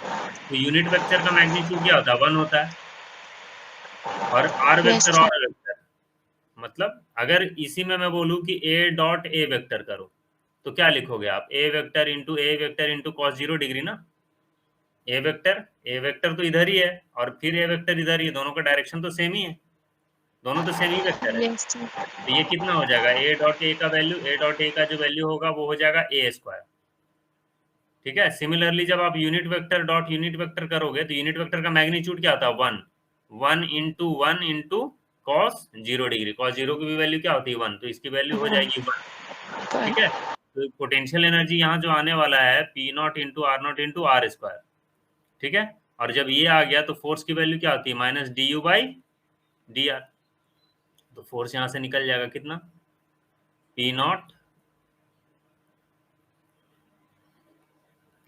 तो यूनिट वेक्टर का मैग्नीट्यूड क्या होता है? 1 होता है। और आर Yes, वेक्टर sir. और वेक्टर, मतलब अगर इसी में मैं बोलूं कि ए डॉट ए वेक्टर करो, तो क्या लिखोगे आप? ए वेक्टर इंटू कॉस 0 डिग्री ना। ए वेक्टर तो इधर ही है, और फिर ए वेक्टर इधर ही है, दोनों का डायरेक्शन तो सेम ही है, दोनों तो सेम ही वेक्टर है। Yes, sir. तो ये कितना हो जाएगा? ए डॉट ए का जो वैल्यू होगा वो हो जाएगा ए स्क्वायर, ठीक है। सिमिलरली जब आप unit vector dot unit vector करोगे, तो यूनिट वेक्टर का मैग्नीट्यूड क्या होता है? 1। 1 इंटू कॉस 0 डिग्री, कॉस 0 की भी वैल्यू क्या होती है? 1, तो इसकी वैल्यू हो One. जाएगी 1, But ठीक है। तो पोटेंशियल एनर्जी यहाँ जो आने वाला है P0 into R0 into are square, ठीक है। और जब ये आ गया तो फोर्स की वैल्यू क्या होती है? Minus DU/dr। तो फोर्स यहाँ से निकल जाएगा कितना? P0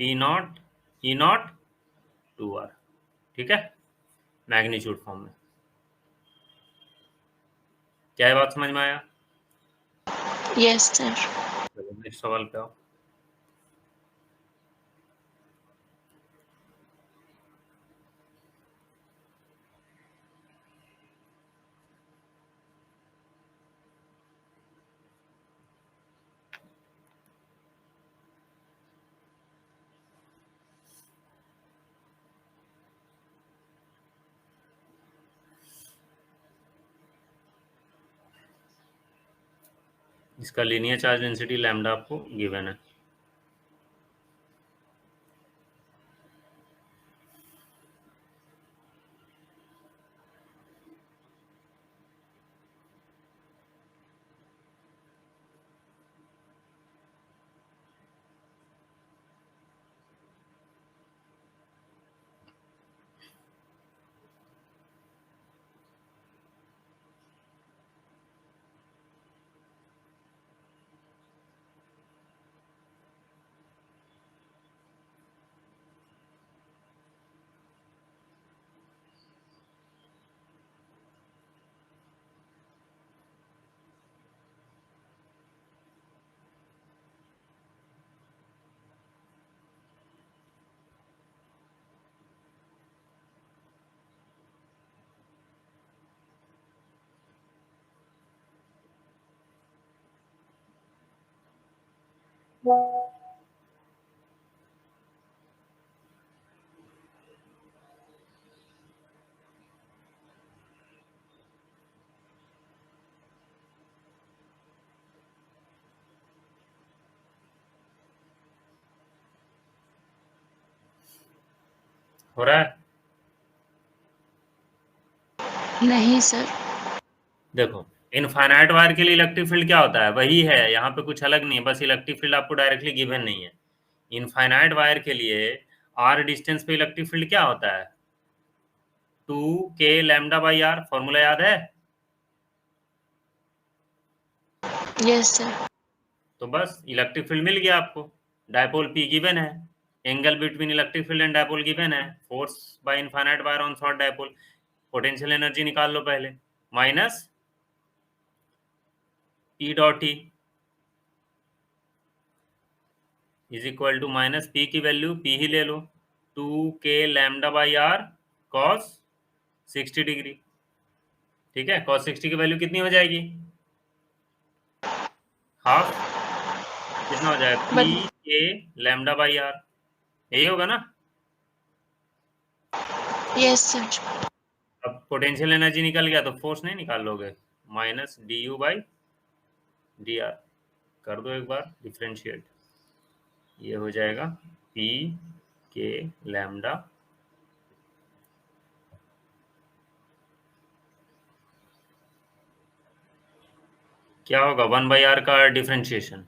E0 ठीक है, मैग्नीट्यूड फॉर्म में। क्या ये बात समझ में आया? yes, sir. चलो नेक्स्ट सवाल पे आओ। इसका लीनियर चार्ज डेंसिटी लैम्डा आपको गिवन है। हो रहा है? नहीं सर। देखो, इनफाइनाइट वायर के लिए इलेक्ट्रिक फील्ड क्या होता है, वही है, यहाँ पे कुछ अलग नहीं है, बस इलेक्ट्रिक फील्ड आपको डायरेक्टली गिवन नहीं है। इनफाइनाइट वायर के लिए आर डिस्टेंस पे इलेक्ट्रिक फील्ड क्या होता है, 2k λ/r, फॉर्मूला याद है? Yes sir. तो बस इलेक्ट्रिक फील्ड मिल गया आपको, डायपोल पी गिवन है, angle between electric field and dipole given है, force by infinite wire on short dipole, potential energy निकाल लो पहले, minus E dot E is equal to minus P की वैल्यू पी ही ले लो, 2k λ/r cos 60 डिग्री। ठीक है, cos 60 की value कितनी हो जाएगी, हाफ, कितना हो जाएगा, पी बट के λ/r, यही होगा ना। Yes sir. अब पोटेंशियल एनर्जी निकल गया तो फोर्स नहीं निकाल लोगे, माइनस du/dr, कर दो एक बार डिफ्रेंशिएट, ये हो जाएगा पी के लैम्डा क्या होगा, 1/r का डिफ्रेंशिएशन,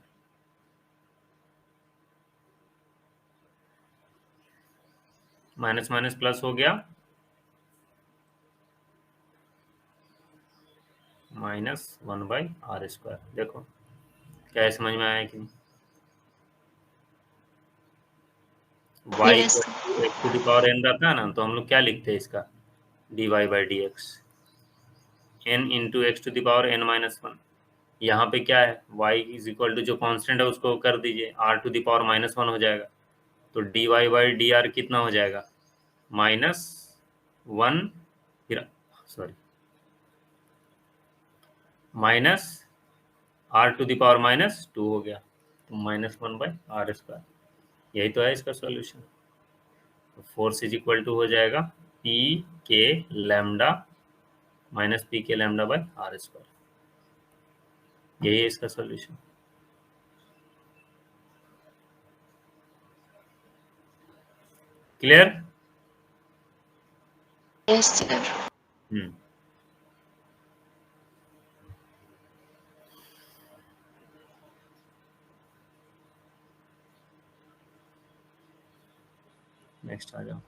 माइनस माइनस प्लस हो गया, -1/r²। देखो क्या है, समझ में आया कि y yes equal to x⁴n रहता है ना, तो हम लोग क्या लिखते हैं इसका, dy/dx n इंटू x⁴n−1। यहाँ पे क्या है, y इज इक्वल टू जो कांस्टेंट है उसको कर दीजिए, r⁻⁻1 हो जाएगा, तो dy/dr कितना हो जाएगा, -1, फिर सॉरी माइनस r⁻⁻2 हो गया, तो -1/r², यही तो है इसका सॉल्यूशन। तो फोर्स इज इक्वल टू हो जाएगा पी के लैम्डा माइनस पी के λ/r², यही है इसका solution. Clear? Yes sir. Hmm, next आ जाओ।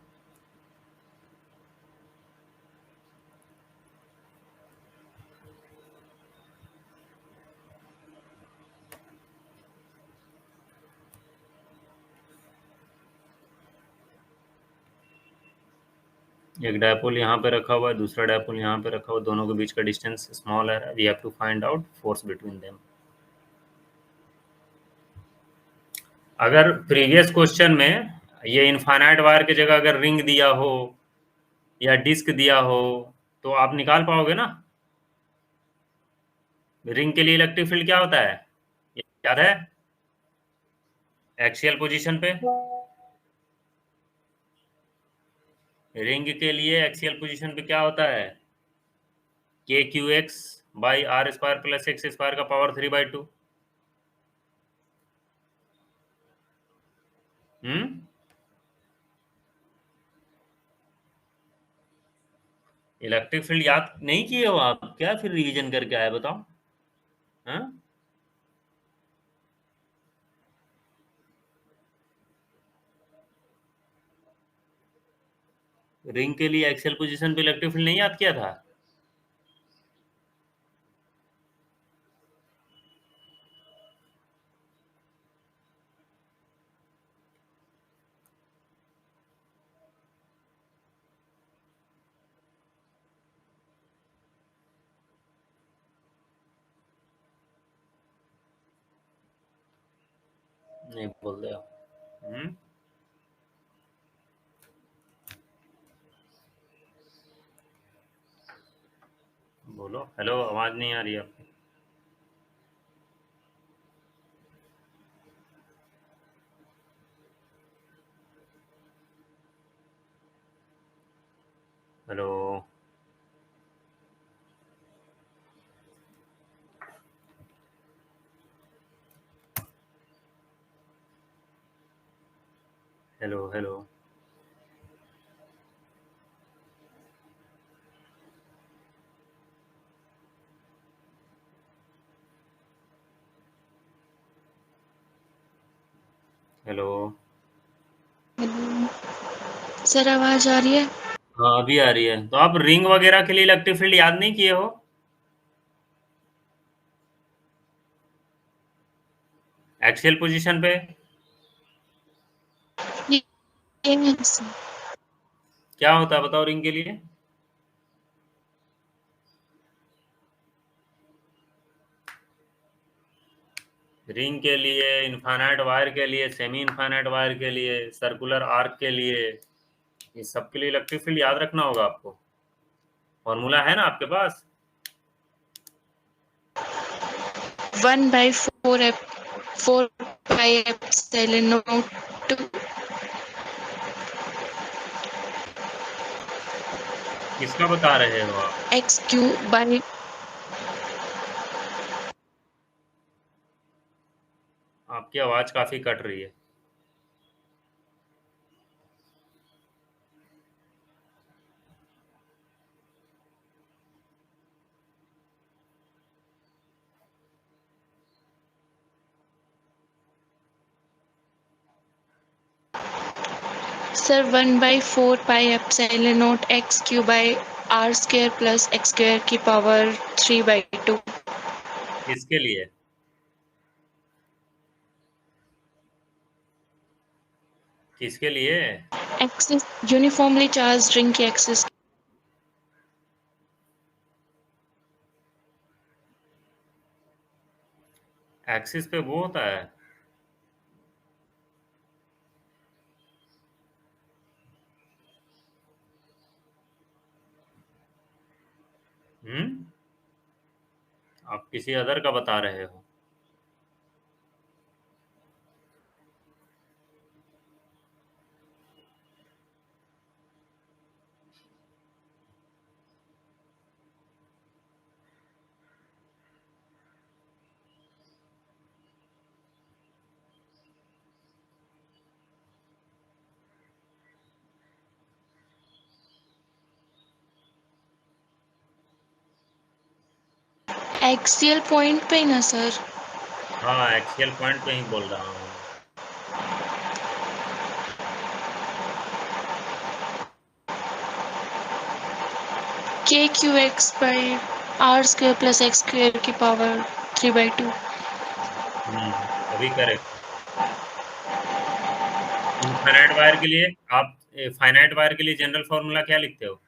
एक डायपोल यहाँ पे रखा हुआ है, दूसरा डायपोल यहाँ पे रखा हुआ है, दोनों के बीच का डिस्टेंस स्मॉल है, we have to find out force between them. अगर प्रीवियस क्वेश्चन में ये इनफाइनाइट वायर की जगह अगर रिंग दिया हो या डिस्क दिया हो तो आप निकाल पाओगे ना, रिंग के लिए इलेक्ट्रिक फील्ड क्या होता है, याद है, एक्सियल पोजीशन पे, रिंग के लिए एक्सियल पोजीशन पे क्या होता है, kqx/r² + x² का पावर 3/2। इलेक्ट्रिक फील्ड याद नहीं किए हो आप क्या, फिर रिवीजन करके आए बताओ। हाँ, रिंग के लिए एक्सियल पोजीशन पे इलेक्ट्रिक फील्ड नहीं याद किया था? नहीं बोल दे आप। बोलो, हेलो, आवाज नहीं आ रही आपकी। Hello hello hello hello. Sir आवाज आ रही है? हाँ अभी आ रही है। तो आप रिंग वगैरह के लिए इलेक्ट्रिक फील्ड याद नहीं किए हो? एक्सियल पोजीशन पे ये सर। क्या होता है बताओ रिंग के लिए? रिंग के लिए, इनफाइनाइट वायर के लिए, सेमी इनफाइनाइट वायर के लिए, सर्कुलर आर्क के लिए, ये सब के लिए इलेक्ट्रिक फील्ड याद रखना होगा आपको। फॉर्मूला है ना आपके पास? 1/4 किसका बता रहे हो आप? एक्स क्यू बाई आपकी आवाज काफी कट रही है। Sir 1/4 X Q by are square plus X square की पावर 3/2। किसके लिए? किसके लिए? एक्सिस यूनिफॉर्मली चार्ज रिंग की एक्सिस। एक्सिस पे वो होता है। हम्म। आप किसी अदर का बता रहे हो? एक्सियल पॉइंट पे ही ना सर? हाँ एक्सियल पॉइंट पे ही बोल रहा हूँ। K Q X by are square plus X square की पावर 3/2। अभी करेक्ट। इनफाइनाइट वायर के लिए आप, फाइनाइट वायर के लिए जनरल फॉर्मूला क्या लिखते हो?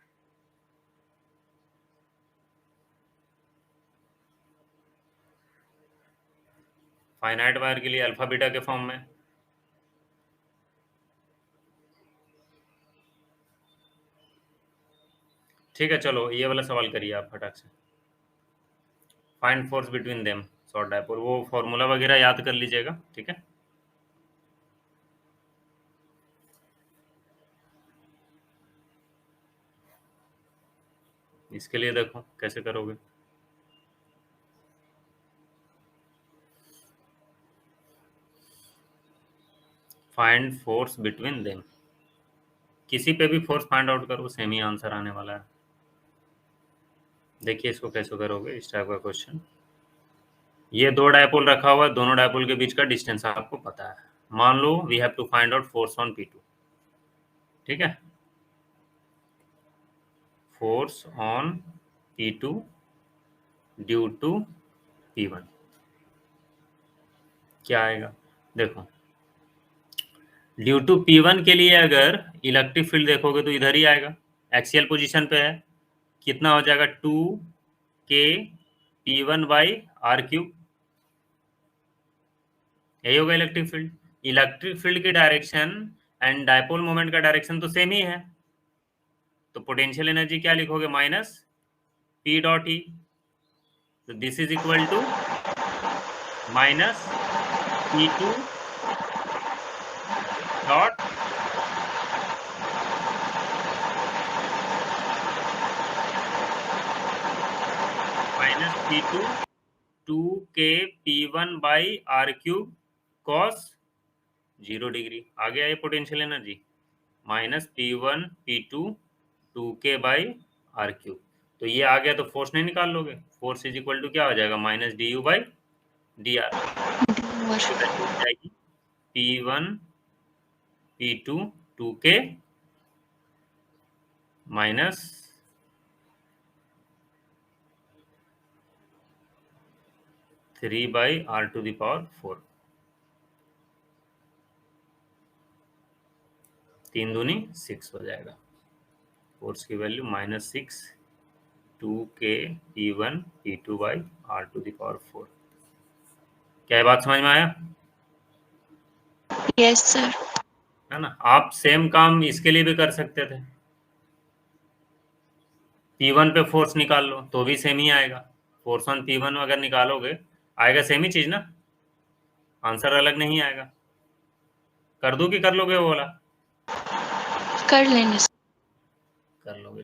फाइनाइट वायर के लिए अल्फा बीटा के फॉर्म में। ठीक है चलो ये वाला सवाल करिए आप फटाक से। Find force between them short dipole, वो फॉर्मूला वगैरह याद कर लीजिएगा, ठीक है। इसके लिए देखो कैसे करोगे। फाइंड फोर्स बिटवीन देम, किसी पे भी फोर्स फाइंड आउट करो सेम ही आंसर आने वाला है। देखिए इसको कैसे करोगे इस टाइप का क्वेश्चन। ये दो डायपोल रखा हुआ है, दोनों डायपोल के बीच का डिस्टेंस आपको पता है। मान लो we have to find out force on P2, ठीक है। Force on P2 due to P1 क्या आएगा? देखो ड्यू टू P1 के लिए अगर इलेक्ट्रिक फील्ड देखोगे तो इधर ही आएगा, एक्सियल पोजीशन पे है। कितना हो जाएगा? 2K P1/R3, यही होगा इलेक्ट्रिक फील्ड। इलेक्ट्रिक फील्ड की डायरेक्शन एंड डायपोल मोमेंट का डायरेक्शन तो सेम ही है, तो पोटेंशियल एनर्जी क्या लिखोगे? Minus P.E। तो this is equal to minus P2 dot P2 2K P1 by are cube cos 0 degree. आ गया ये potential energy, minus P1 P2 2K by are cube. तो ये आ गया तो फोर्स नहीं निकाल लोगे, फोर्स इज इक्वल टू क्या हो जाएगा, माइनस DU बाई DR। ये वैल्यू हो जाएगी P1 P2 2K minus 3 by R to the power 4। 3 दूनी 6 हो जाएगा। फोर्स की value minus 6 2K P1 P2 by R to the power 4। क्या ये बात समझ में आया? Yes sir. है ना। आप सेम काम इसके लिए भी कर सकते थे, P1 पे फोर्स निकाल लो तो भी सेम ही आएगा। फोर्स ऑन P1 अगर निकालोगे आएगा सेम ही चीज ना, आंसर अलग नहीं आएगा। कर दूं कि कर लोगे वो वाला? कर लेंगे सर। कर लोगे।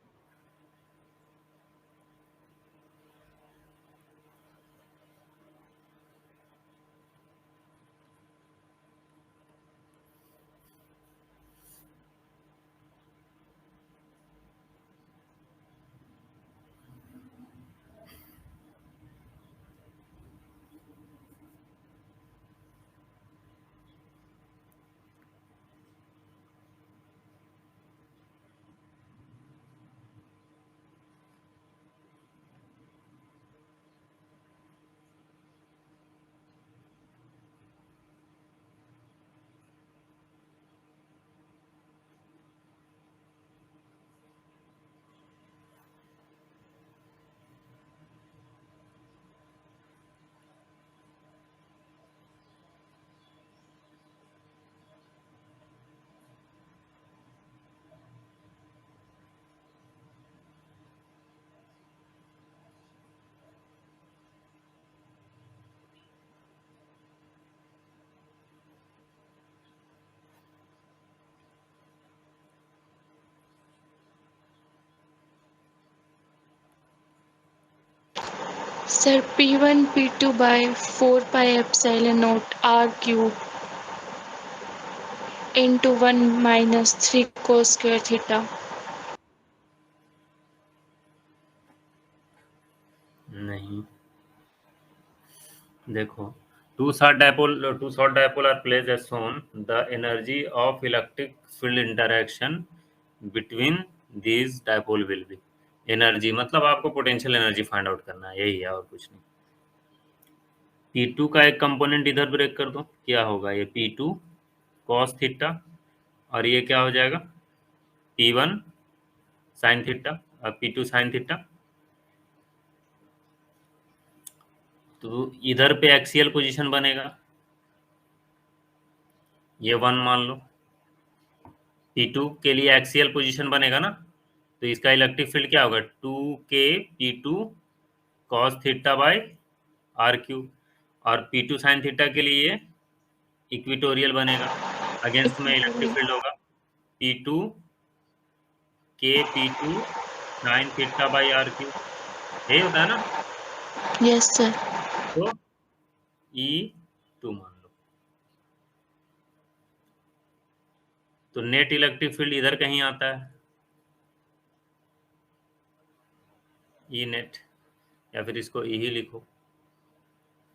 Sir P1 P2 by 4 pi epsilon naught R cube into 1 minus 3 cos square theta। नहीं, देखो, two short dipole are placed as shown. The energy of electric field interaction between these dipole will be। Energy मतलब आपको potential energy find out करना है, यही है और कुछ नहीं। P2 का एक कंपोनेंट इधर ब्रेक कर दो, क्या होगा ये P2 cos थीटा, और ये क्या हो जाएगा P1 sin थीटा और P2 sin थीटा। तो इधर पे एक्सियल पोजीशन बनेगा, ये 1 मान लो। P2 के लिए एक्सियल पोजीशन बनेगा ना, तो इसका इलेक्ट्रिक फील्ड क्या होगा 2K P2 cos theta by are cube, और P2 sin थीटा के लिए इक्विटोरियल बनेगा, अगेंस्ट में इलेक्ट्रिक फील्ड होगा P2 K P2 sin theta by are cube, यही होता है ना। Yes sir. तो E2 मान लो। तो नेट इलेक्ट्रिक फील्ड इधर कहीं आता है, ई नेट, या फिर इसको ई ही लिखो।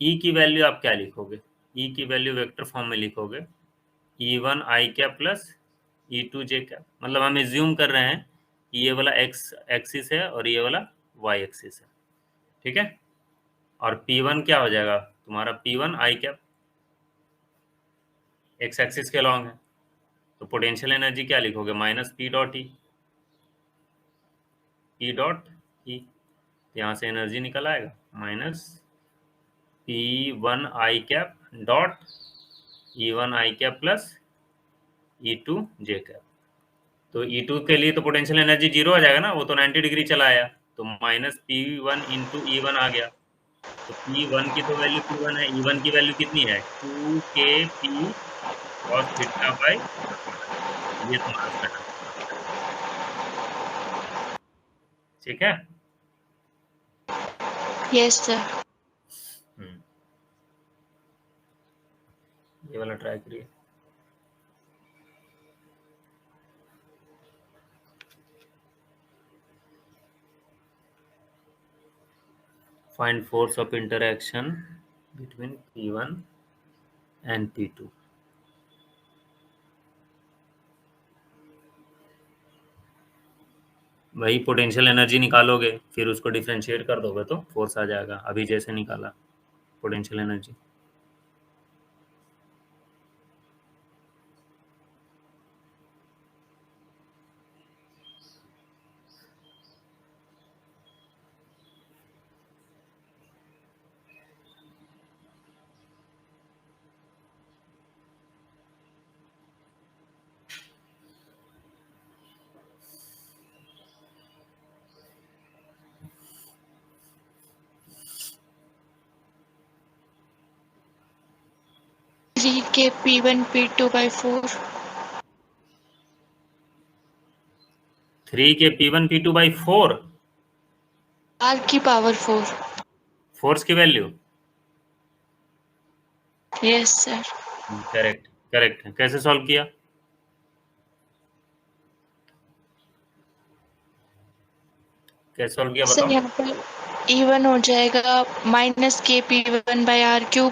ई की वैल्यू आप क्या लिखोगे, ई की वैल्यू वेक्टर फॉर्म में लिखोगे E1 आई कैप प्लस E2 जे कैप। मतलब हम एज्यूम कर रहे हैं कि ये वाला एक्स एक्सिस है और ये वाला वाई एक्सिस है, ठीक है। और P1 क्या हो जाएगा तुम्हारा P1 आई कैप, एक्स एक्सिस के अलॉन्ग है। तो पोटेंशियल एनर्जी क्या लिखोगे, minus P dot E, P dot E. यहाँ से एनर्जी निकल आएगा माइनस P1 आई कैप डॉट E1 आई कैप प्लस E2 जे कैप। तो E2 के लिए तो पोटेंशियल एनर्जी 0 आ जाएगा ना, वो तो 90 डिग्री चला आया, तो माइनस P1 इंटू E1 आ गया। तो P1 की तो वैल्यू P1 है, E1 की वैल्यू कितनी है 2K P cos theta by, ये तुम्हारा सेटअप, ठीक है। Yes sir. ये वाला ट्राई करिए। Find force of interaction between P1 and P2। वही पोटेंशियल एनर्जी निकालोगे, फिर उसको डिफरेंशिएट कर दोगे तो फोर्स आ जाएगा, अभी जैसे निकाला पोटेंशियल एनर्जी। थ्री के P1 P2/4। 3 के P1 P2/4। R की पावर 4। फोर्स की value. Yes sir. Correct correct है। कैसे सॉल्व किया? कैसे सॉल्व किया सर बताओ। यहाँ पर E1 हो जाएगा -K P1/R³।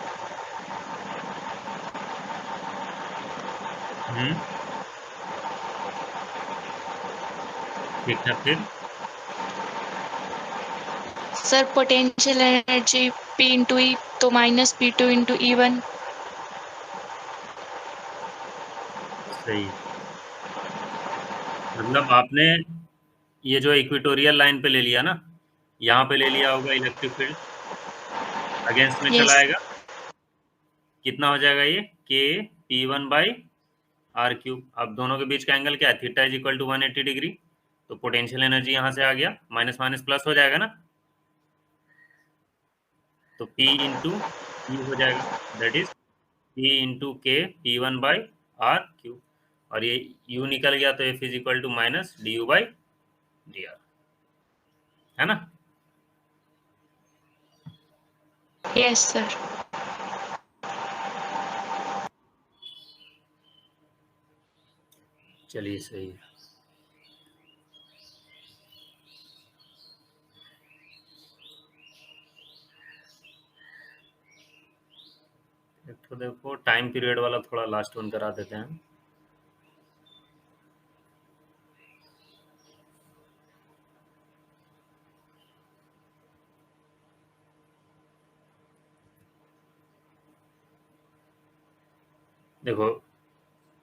ठीक है, फिर sir potential energy P into E, तो -P2 इंटू E1। सही है। मतलब आपने ये जो इक्वेटोरियल लाइन पे ले लिया ना, यहाँ पे ले लिया होगा इलेक्ट्रिक फील्ड, अगेंस्ट में चला यस। आएगा, कितना हो जाएगा ये K P1/R³। अब दोनों के बीच का एंगल क्या है? Theta is equal to 180 degree. तो पोटेंशियल एनर्जी यहाँ से आ गया, माइनस माइनस प्लस हो जाएगा ना, तो P इंटू ई हो जाएगा, that is P into K P1/R³। और ये U निकल गया तो F is equal to minus DU/dr, है ना। Yes sir. चलिए सही है। तो देखो टाइम पीरियड वाला थोड़ा लास्ट वन करा देते हैं। देखो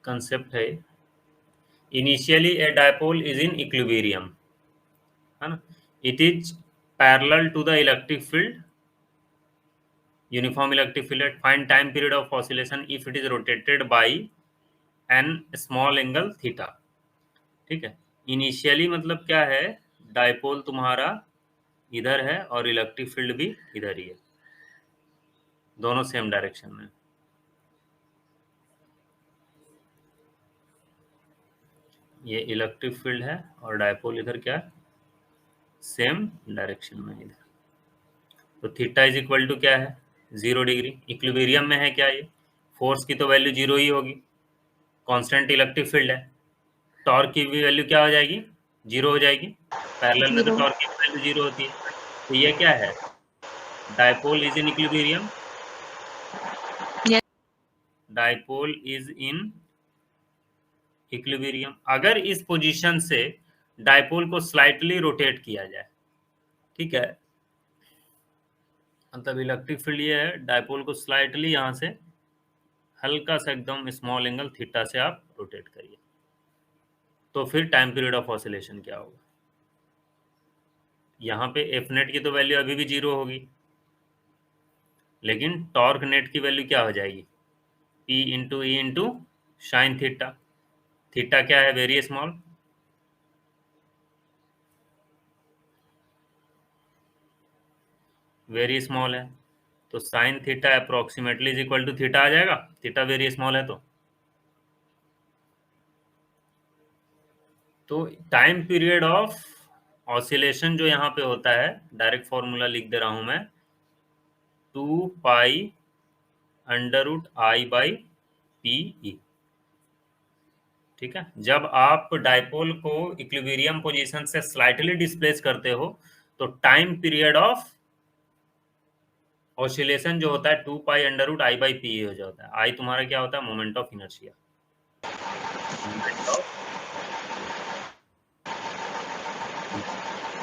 कंसेप्ट है, initially a dipole is in equilibrium, है ना। It is parallel to the electric field, uniform electric field. Find time period of oscillation if it is rotated by an small angle theta. ठीक है, initially मतलब क्या है, dipole तुम्हारा इधर है और इलेक्ट्रिक फील्ड भी इधर ही है, दोनों सेम डायरेक्शन में। ये इलेक्ट्रिक फील्ड है और डायपोल इधर क्या है, सेम डायरेक्शन में इधर। तो थीटा इज इक्वल टू क्या है, 0 डिग्री। इक्विलिब्रियम में है क्या ये, फोर्स की तो वैल्यू 0 ही होगी, कांस्टेंट इलेक्ट्रिक फील्ड है। टॉर्क की भी वैल्यू क्या हो जाएगी, 0 हो जाएगी। पैरेलल में तो 0। टॉर्क की वैल्यू 0 होती है। तो ये क्या है, dipole is in equilibrium, yes. Dipole is in equilibrium. अगर इस पोजीशन से डायपोल को स्लाइटली रोटेट किया जाए, ठीक है, मतलब इलेक्ट्रिक फील्ड ये है, डायपोल को स्लाइटली यहाँ से हल्का सा एकदम स्मॉल एंगल थीटा से आप रोटेट करिए, तो फिर टाइम पीरियड ऑफ ऑसिलेशन क्या होगा। यहाँ पे एफ नेट की तो वैल्यू अभी भी 0 होगी, लेकिन टॉर्क नेट की वैल्यू क्या हो जाएगी, P into E into sine theta. Theta क्या है, वेरी स्मॉल, वेरी स्मॉल है, तो sine theta approximately is equal to theta आ जाएगा, थीटा वेरी स्मॉल है। तो टाइम पीरियड ऑफ ऑसिलेशन जो यहाँ पे होता है, डायरेक्ट फॉर्मूला लिख दे रहा हूं मैं, 2 पाई √I/PE। ठीक है, जब आप डाइपोल को इक्विलिब्रियम पोजीशन से स्लाइटली डिस्प्लेस करते हो तो टाइम पीरियड ऑफ ऑसिलेशन जो होता है 2 पाई √I/PE हो जाता है। आई तुम्हारा क्या होता है? Moment of inertia.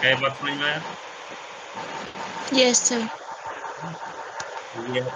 क्या बात समझ में आया? Yes sir. ये है